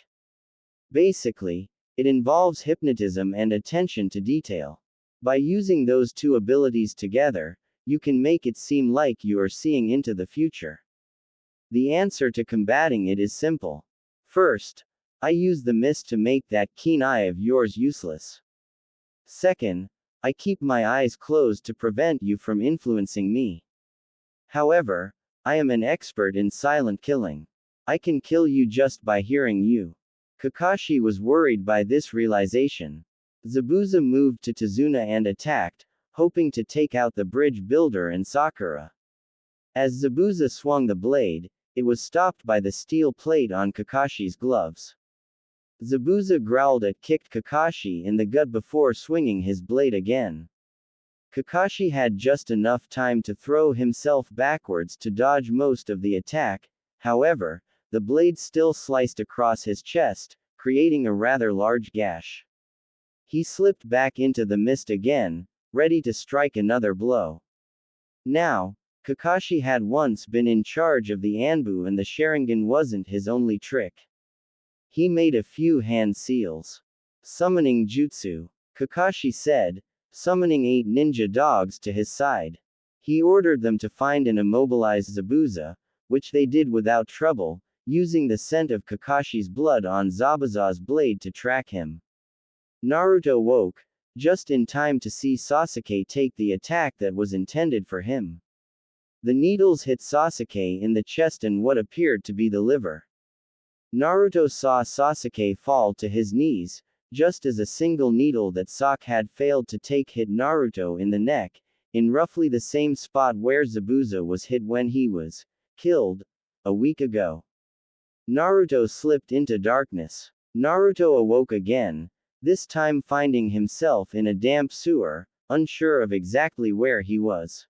A: Basically, it involves hypnotism and attention to detail. By using those two abilities together, you can make it seem like you are seeing into the future. The answer to combating it is simple. First, I use the mist to make that keen eye of yours useless. Second, I keep my eyes closed to prevent you from influencing me. However, I am an expert in silent killing. I can kill you just by hearing you. Kakashi was worried by this realization. Zabuza moved to Tazuna and attacked, hoping to take out the bridge builder and Sakura. As Zabuza swung the blade, it was stopped by the steel plate on Kakashi's gloves. Zabuza growled and kicked Kakashi in the gut before swinging his blade again. Kakashi had just enough time to throw himself backwards to dodge most of the attack, however, the blade still sliced across his chest, creating a rather large gash. He slipped back into the mist again, ready to strike another blow. Now, Kakashi had once been in charge of the Anbu and the Sharingan wasn't his only trick. He made a few hand seals. Summoning jutsu, Kakashi said, summoning 8 ninja dogs to his side. He ordered them to find and immobilize Zabuza, which they did without trouble, using the scent of Kakashi's blood on Zabuza's blade to track him. Naruto woke, just in time to see Sasuke take the attack that was intended for him. The needles hit Sasuke in the chest and what appeared to be the liver. Naruto saw Sasuke fall to his knees, just as a single needle that Sasuke had failed to take hit Naruto in the neck, in roughly the same spot where Zabuza was hit when he was killed a week ago. Naruto slipped into darkness. Naruto awoke again, this time finding himself in a damp sewer, unsure of exactly where he was.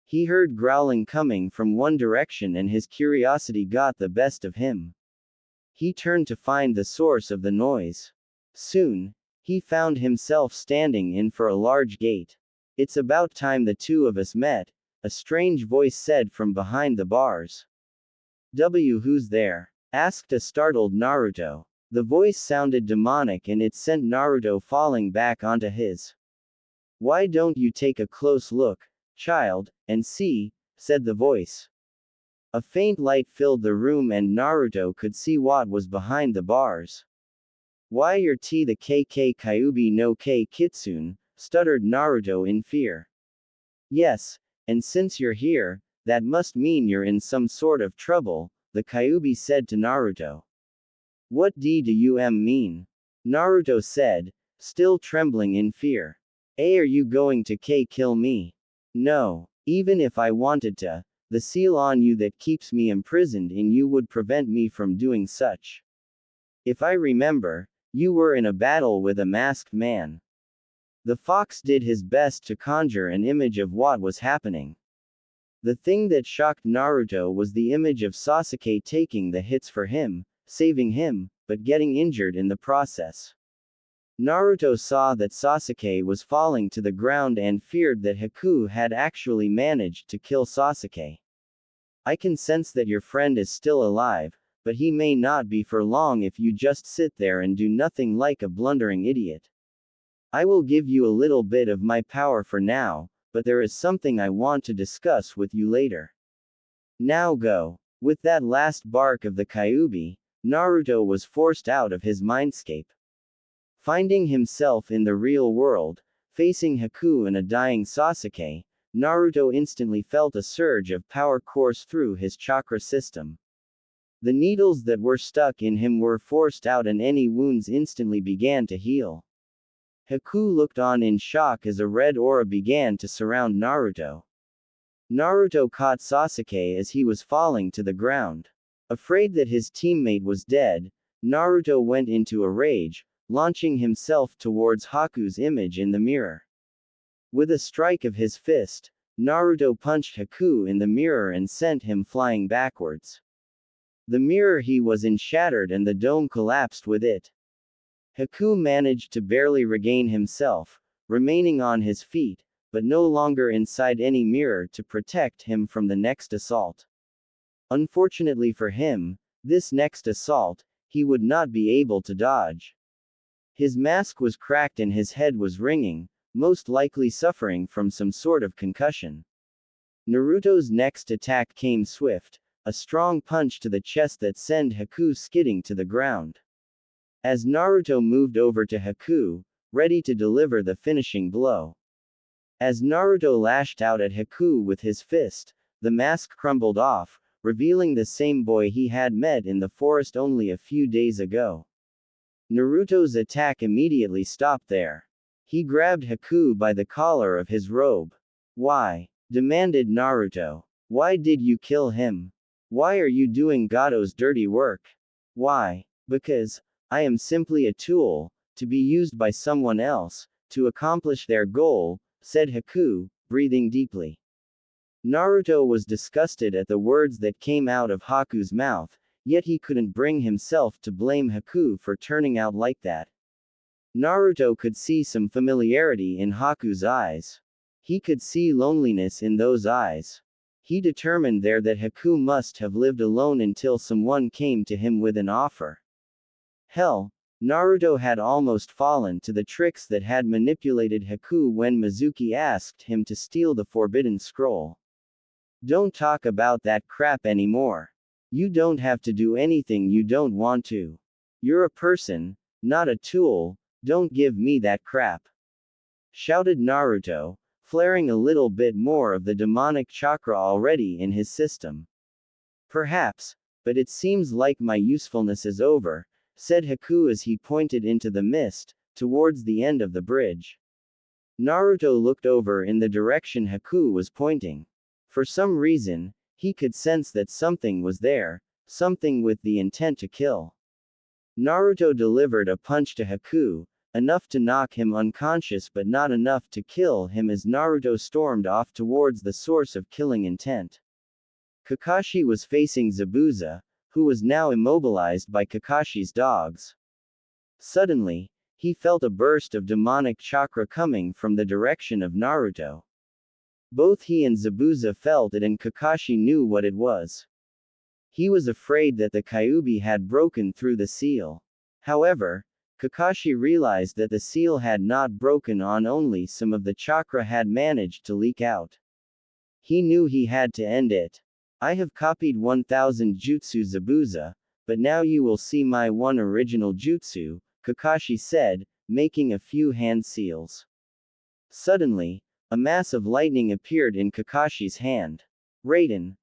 A: He heard growling coming from one direction and his curiosity got the best of him. He turned to find the source of the noise. Soon, he found himself standing in for a large gate. It's about time the two of us met, a strange voice said from behind the bars. Who's there? Asked a startled Naruto. The voice sounded demonic and it sent Naruto falling back onto his. Why don't you take a close look, child, and see, said the voice. A faint light filled the room and Naruto could see what was behind the bars. Why your T the KK Kyuubi no K Kitsune, stuttered Naruto in fear. Yes, and since you're here, that must mean you're in some sort of trouble, the Kyuubi said to Naruto. What do you mean? Naruto said, still trembling in fear. Are you going to kill me? No. Even if I wanted to, the seal on you that keeps me imprisoned in you would prevent me from doing such. If I remember, you were in a battle with a masked man. The fox did his best to conjure an image of what was happening. The thing that shocked Naruto was the image of Sasuke taking the hits for him, saving him, but getting injured in the process. Naruto saw that Sasuke was falling to the ground and feared that Haku had actually managed to kill Sasuke. I can sense that your friend is still alive, but he may not be for long if you just sit there and do nothing like a blundering idiot. I will give you a little bit of my power for now, but there is something I want to discuss with you later. Now go. With that last bark of the Kyuubi, Naruto was forced out of his mindscape. Finding himself in the real world, facing Haku and a dying Sasuke, Naruto instantly felt a surge of power course through his chakra system. The needles that were stuck in him were forced out and any wounds instantly began to heal. Haku looked on in shock as a red aura began to surround Naruto. Naruto caught Sasuke as he was falling to the ground. Afraid that his teammate was dead, Naruto went into a rage, launching himself towards Haku's image in the mirror. With a strike of his fist, Naruto punched Haku in the mirror and sent him flying backwards. The mirror he was in shattered and the dome collapsed with it. Haku managed to barely regain himself, remaining on his feet, but no longer inside any mirror to protect him from the next assault. Unfortunately for him, this next assault, he would not be able to dodge. His mask was cracked and his head was ringing, most likely suffering from some sort of concussion. Naruto's next attack came swift, a strong punch to the chest that sent Haku skidding to the ground. As Naruto moved over to Haku, ready to deliver the finishing blow. As Naruto lashed out at Haku with his fist, the mask crumbled off, revealing the same boy he had met in the forest only a few days ago. Naruto's attack immediately stopped there. He grabbed Haku by the collar of his robe. Why? Demanded Naruto. Why did you kill him? Why are you doing Gato's dirty work? Why? Because I am simply a tool, to be used by someone else, to accomplish their goal, said Haku, breathing deeply. Naruto was disgusted at the words that came out of Haku's mouth, yet he couldn't bring himself to blame Haku for turning out like that. Naruto could see some familiarity in Haku's eyes. He could see loneliness in those eyes. He determined there that Haku must have lived alone until someone came to him with an offer. Hell, Naruto had almost fallen to the tricks that had manipulated Haku when Mizuki asked him to steal the Forbidden Scroll. Don't talk about that crap anymore. You don't have to do anything you don't want to. You're a person, not a tool, don't give me that crap. Shouted Naruto, flaring a little bit more of the demonic chakra already in his system. Perhaps, but it seems like my usefulness is over, said Haku as he pointed into the mist, towards the end of the bridge. Naruto looked over in the direction Haku was pointing. For some reason, he could sense that something was there, something with the intent to kill. Naruto delivered a punch to Haku, enough to knock him unconscious but not enough to kill him as Naruto stormed off towards the source of killing intent. Kakashi was facing Zabuza, who was now immobilized by Kakashi's dogs. Suddenly, He felt a burst of demonic chakra coming from the direction of Naruto. Both he and Zabuza felt it, and Kakashi knew what it was. He was afraid that the Kyuubi had broken through the seal. However, Kakashi realized that the seal had not broken on, only some of the chakra had managed to leak out. He knew he had to end it. I have copied 1000 jutsu Zabuza, but now you will see my one original jutsu, Kakashi said, making a few hand seals. Suddenly, a mass of lightning appeared in Kakashi's hand. Raiden.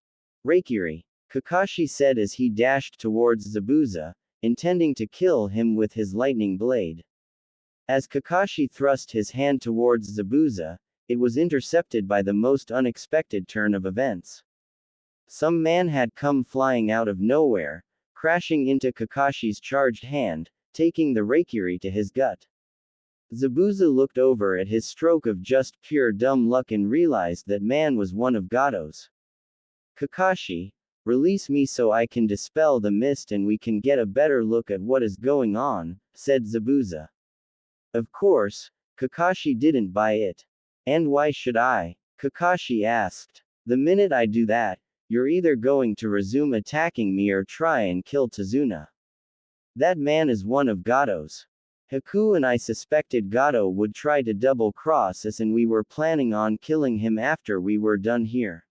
A: Reikiri. Kakashi said as he dashed towards Zabuza, intending to kill him with his lightning blade. As Kakashi thrust his hand towards Zabuza, it was intercepted by the most unexpected turn of events. Some man had come flying out of nowhere, crashing into Kakashi's charged hand, taking the Reikiri to his gut. Zabuza looked over at his stroke of just pure dumb luck and realized that man was one of Gado's. Kakashi, release me so I can dispel the mist and we can get a better look at what is going on, said Zabuza. Of course, Kakashi didn't buy it. And why should I? Kakashi asked. The minute I do that, you're either going to resume attacking me or try and kill Tazuna. That man is one of Gado's. Haku and I suspected Gado would try to double-cross us, and we were planning on killing him after we were done here.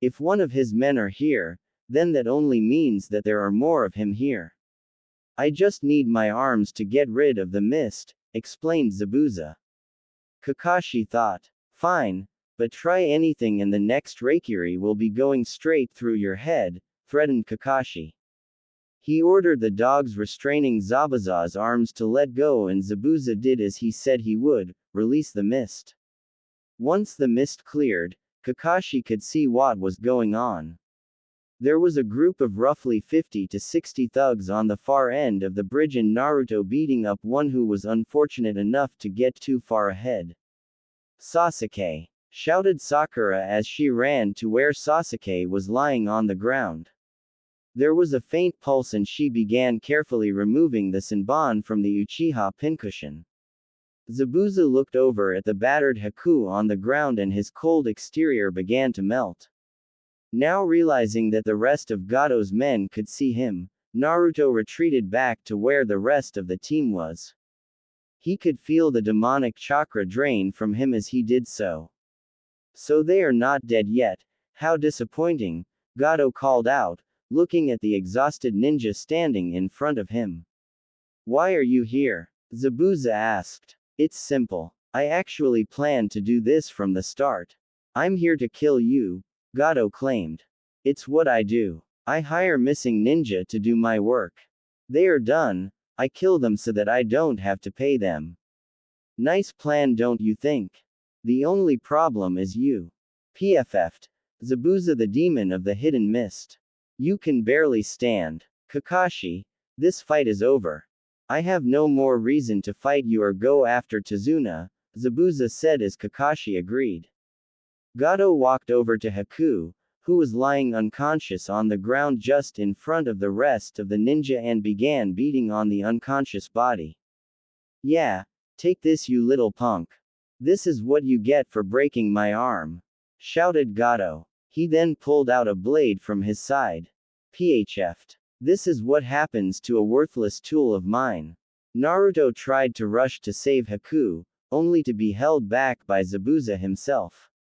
A: If one of his men are here, then that only means that there are more of him here. I just need my arms to get rid of the mist, explained Zabuza. Kakashi thought. Fine, but try anything and the next Reikiri will be going straight through your head, threatened Kakashi. He ordered the dogs restraining Zabuza's arms to let go, and Zabuza did as he said he would, release the mist. Once the mist cleared, Kakashi could see what was going on. There was a group of roughly 50 to 60 thugs on the far end of the bridge and Naruto beating up one who was unfortunate enough to get too far ahead. Sasuke! Shouted Sakura as she ran to where Sasuke was lying on the ground. There was a faint pulse and she began carefully removing the Senbon from the Uchiha pincushion. Zabuza looked over at the battered Haku on the ground and his cold exterior began to melt. Now realizing that the rest of Gado's men could see him, Naruto retreated back to where the rest of the team was. He could feel the demonic chakra drain from him as he did so. So they are not dead yet, how disappointing, Gado called out, looking at the exhausted ninja standing in front of him. Why are you here? Zabuza asked. It's simple. I actually planned to do this from the start. I'm here to kill you, Gado claimed. It's what I do. I hire missing ninja to do my work. They are done, I kill them so that I don't have to pay them. Nice plan, don't you think? The only problem is you. PFF'd. Zabuza, the demon of the hidden mist. You can barely stand. Kakashi, this fight is over. I have no more reason to fight you or go after Tazuna, Zabuza said as Kakashi agreed. Gado walked over to Haku, who was lying unconscious on the ground just in front of the rest of the ninja, and began beating on the unconscious body. Yeah, take this, you little punk. This is what you get for breaking my arm, shouted Gado. He then pulled out a blade from his side. PHF'd. This is what happens to a worthless tool of mine. Naruto tried to rush to save Haku, only to be held back by Zabuza himself.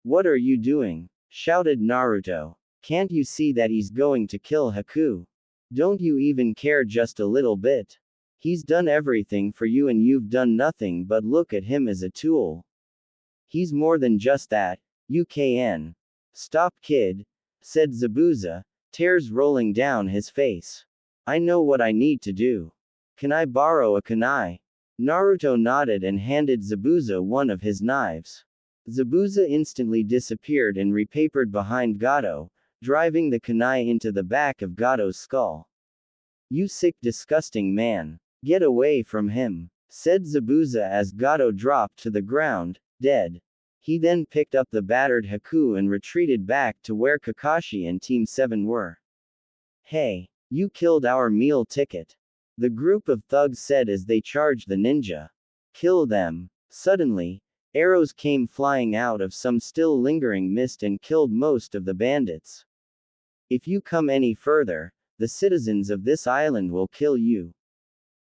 A: What are you doing? Shouted Naruto. Can't you see that he's going to kill Haku? Don't you even care just a little bit? He's done everything for you and you've done nothing but look at him as a tool. He's more than just that, you can. Stop, kid, said Zabuza, tears rolling down his face. I know what I need to do. Can I borrow a kunai? Naruto nodded and handed Zabuza one of his knives. Zabuza instantly disappeared and repapered behind Gado, driving the kunai into the back of Gado's skull. You sick, disgusting man. Get away from him, said Zabuza as Gado dropped to the ground, dead. He then picked up the battered Haku and retreated back to where Kakashi and Team 7 were. Hey, you killed our meal ticket. the group of thugs said as they charged the ninja. Kill them. Suddenly, arrows came flying out of some still lingering mist and killed most of the bandits. If you come any further, the citizens of this island will kill you.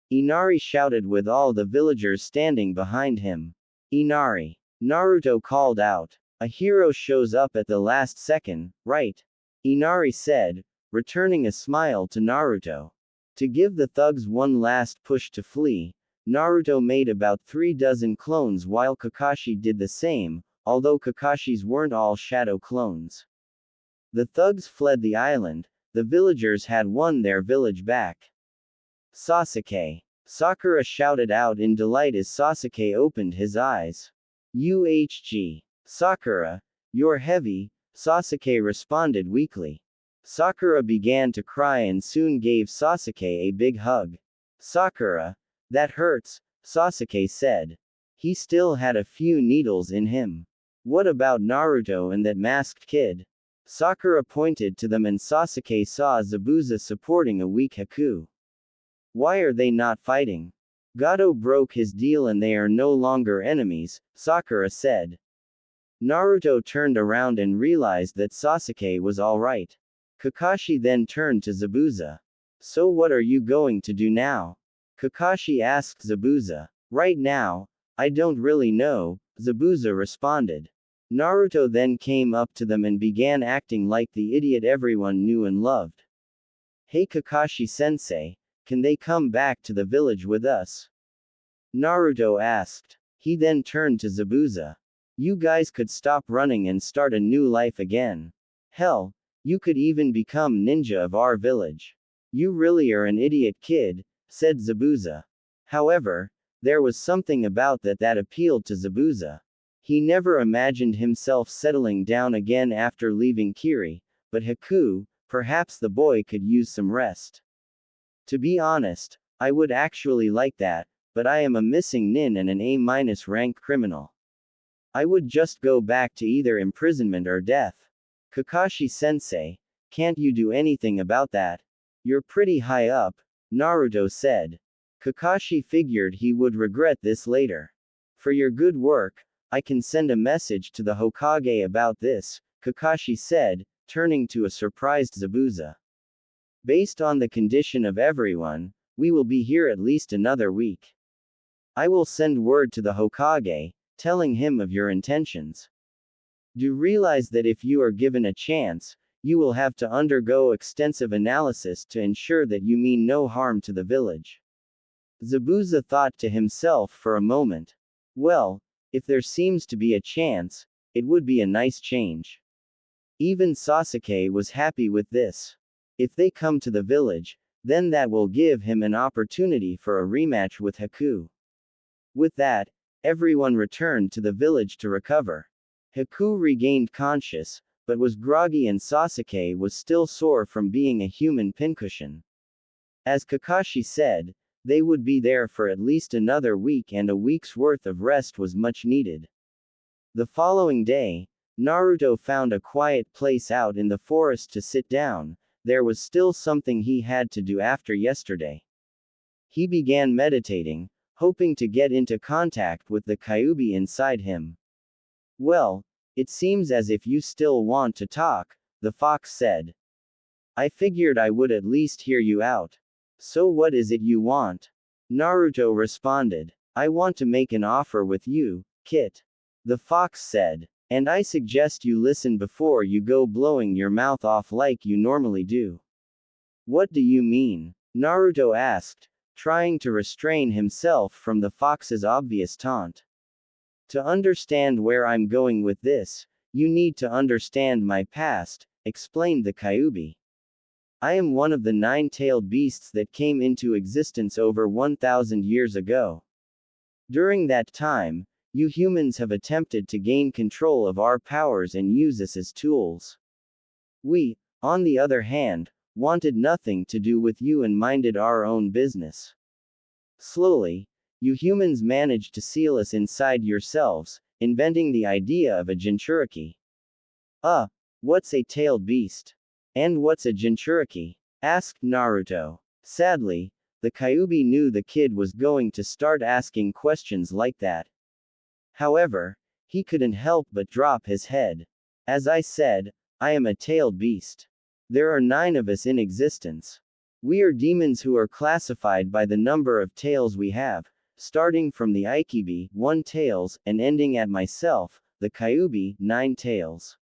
A: Inari shouted with all the villagers standing behind him. Inari. Naruto called out. A hero shows up at the last second, right? Inari said, returning a smile to Naruto. To give the thugs one last push to flee, Naruto made about 3 dozen clones while Kakashi did the same, although Kakashi's weren't all shadow clones. The thugs fled the island, the villagers had won their village back. Sasuke. Sakura shouted out in delight as Sasuke opened his eyes. UHG. Sakura, you're heavy, Sasuke responded weakly. Sakura began to cry and soon gave Sasuke a big hug. Sakura, that hurts, Sasuke said. He still had a few needles in him. What about Naruto and that masked kid? Sakura pointed to them and Sasuke saw Zabuza supporting a weak Haku. Why are they not fighting? Gato broke his deal and they are no longer enemies, Sakura said. Naruto turned around and realized that Sasuke was alright. Kakashi then turned to Zabuza. So what are you going to do now? Kakashi asked Zabuza. Right now, I don't really know, Zabuza responded. Naruto then came up to them and began acting like the idiot everyone knew and loved. Hey Kakashi-sensei, can they come back to the village with us? Naruto asked. He then turned to Zabuza. You guys could stop running and start a new life again. Hell, you could even become ninja of our village. You really are an idiot kid, said Zabuza. However, there was something about that appealed to Zabuza. He never imagined himself settling down again after leaving Kiri, but Haku, perhaps the boy could use some rest. To be honest, I would actually like that, but I am a missing nin and an A- rank criminal. I would just go back to either imprisonment or death. Kakashi-sensei, can't you do anything about that? You're pretty high up, Naruto said. Kakashi figured he would regret this later. For your good work, I can send a message to the Hokage about this, Kakashi said, turning to a surprised Zabuza. Based on the condition of everyone, we will be here at least another week. I will send word to the Hokage, telling him of your intentions. Do realize that if you are given a chance, you will have to undergo extensive analysis to ensure that you mean no harm to the village. Zabuza thought to himself for a moment. Well, if there seems to be a chance, it would be a nice change. Even Sasuke was happy with this. If they come to the village, then that will give him an opportunity for a rematch with Haku. With that, everyone returned to the village to recover. Haku regained conscious, but was groggy and Sasuke was still sore from being a human pincushion. As Kakashi said, they would be there for at least another week and a week's worth of rest was much needed. The following day, Naruto found a quiet place out in the forest to sit down. There was still something he had to do after yesterday. He began meditating, hoping to get into contact with the Kyuubi inside him. Well, it seems as if you still want to talk, the fox said. I figured I would at least hear you out. So what is it you want? Naruto responded. I want to make an offer with you, Kit. The fox said. And I suggest you listen before you go blowing your mouth off like you normally do. What do you mean? Naruto asked, trying to restrain himself from the fox's obvious taunt. To understand where I'm going with this, you need to understand my past, explained the Kyuubi. I am one of the 9-tailed beasts that came into existence over 1,000 years ago. During that time, you humans have attempted to gain control of our powers and use us as tools. We, on the other hand, wanted nothing to do with you and minded our own business. Slowly, you humans managed to seal us inside yourselves, inventing the idea of a Jinchuriki. What's a tailed beast? And what's a Jinchuriki? Asked Naruto. Sadly, The Kyuubi knew the kid was going to start asking questions like that. However, he couldn't help but drop his head. As I said, I am a tailed beast. There are 9 of us in existence. We are demons who are classified by the number of tails we have, starting from the Ikibi, 1 tails, and ending at myself, the Kyuubi, 9 tails.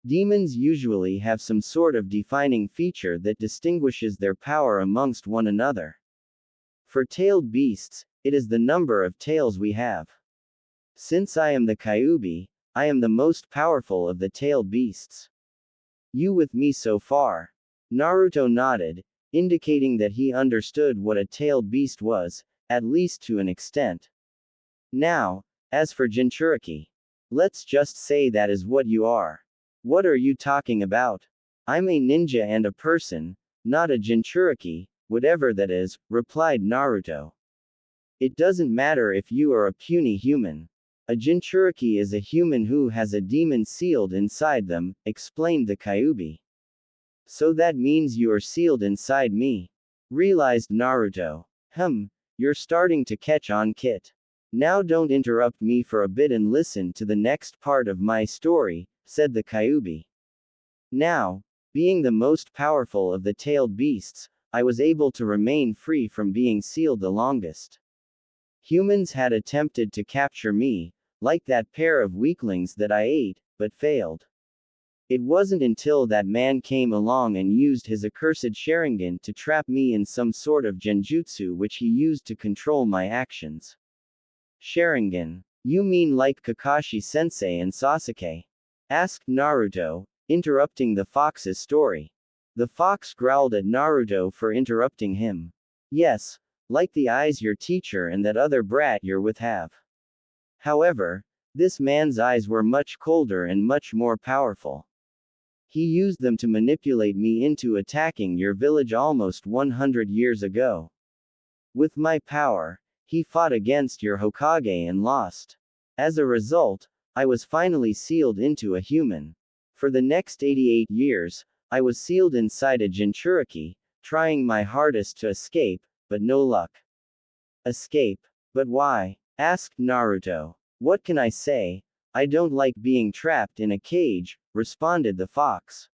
A: Demons usually have some sort of defining feature that distinguishes their power amongst one another. For tailed beasts, it is the number of tails we have. Since I am the Kyuubi, I am the most powerful of the tailed beasts. You with me so far? Naruto nodded, indicating that he understood what a tailed beast was, at least to an extent. Now, as for Jinchuriki, let's just say that is what you are. What are you talking about? I'm a ninja and a person, not a Jinchuriki, whatever that is, replied Naruto. It doesn't matter if you are a puny human. A Jinchuriki is a human who has a demon sealed inside them, explained the Kyuubi. So that means you are sealed inside me, realized Naruto. You're starting to catch on, Kit. Now don't interrupt me for a bit and listen to the next part of my story, said the Kyuubi. Now, being the most powerful of the tailed beasts, I was able to remain free from being sealed the longest. Humans had attempted to capture me, like that pair of weaklings that I ate, but failed. It wasn't until that man came along and used his accursed Sharingan to trap me in some sort of genjutsu which he used to control my actions. Sharingan. You mean like Kakashi-sensei and Sasuke? Asked Naruto, interrupting the fox's story. The fox growled at Naruto for interrupting him. Yes, like the eyes your teacher and that other brat you're with have. However, this man's eyes were much colder and much more powerful. He used them to manipulate me into attacking your village almost 100 years ago. With my power, he fought against your Hokage and lost. As a result, I was finally sealed into a human. For the next 88 years, I was sealed inside a Jinchuriki, trying my hardest to escape, but no luck. Escape? But why? Asked Naruto. What can I say? I don't like being trapped in a cage, responded the fox.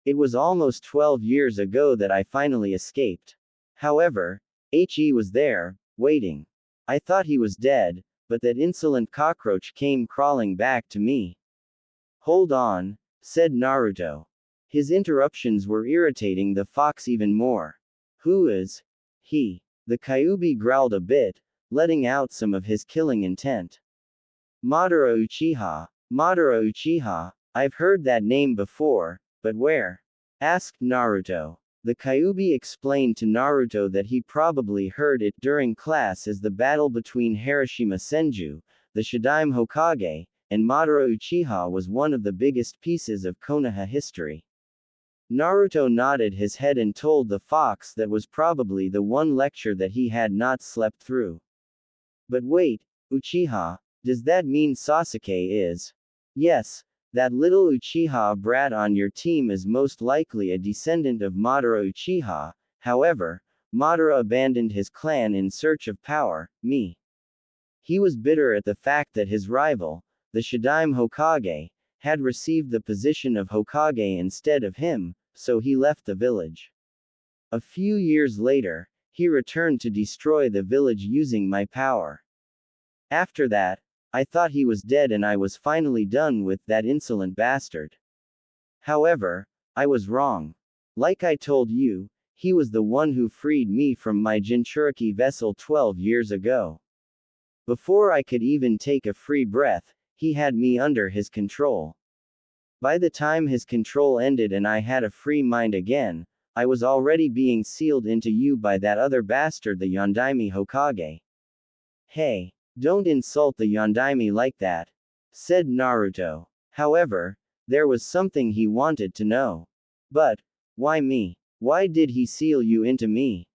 A: It was almost 12 years ago that I finally escaped. However, He was there, waiting. I thought he was dead, but that insolent cockroach came crawling back to me. Hold on, said Naruto. His interruptions were irritating the fox even more. Who is he? The Kyuubi growled a bit, letting out some of his killing intent. Madara Uchiha. Madara Uchiha. I've heard that name before, but where? Asked Naruto. The Kyuubi explained to Naruto that he probably heard it during class as the battle between Harashima Senju, the Shadaime Hokage, and Madara Uchiha was one of the biggest pieces of Konoha history. Naruto nodded his head and told the fox that was probably the one lecture that he had not slept through. But wait, Uchiha, does that mean Sasuke is? Yes, that little Uchiha brat on your team is most likely a descendant of Madara Uchiha. However, Madara abandoned his clan in search of power, me. He was bitter at the fact that his rival, the Shadaime Hokage, had received the position of Hokage instead of him, so he left the village. A few years later, he returned to destroy the village using my power. After that, I thought he was dead and I was finally done with that insolent bastard. However, I was wrong. Like I told you, he was the one who freed me from my Jinchuriki vessel 12 years ago. Before I could even take a free breath, he had me under his control. By the time his control ended and I had a free mind again, I was already being sealed into you by that other bastard, the Yondaime Hokage. Hey, don't insult the Yondaime like that, said Naruto. However, there was something he wanted to know. But, why me? Why did he seal you into me?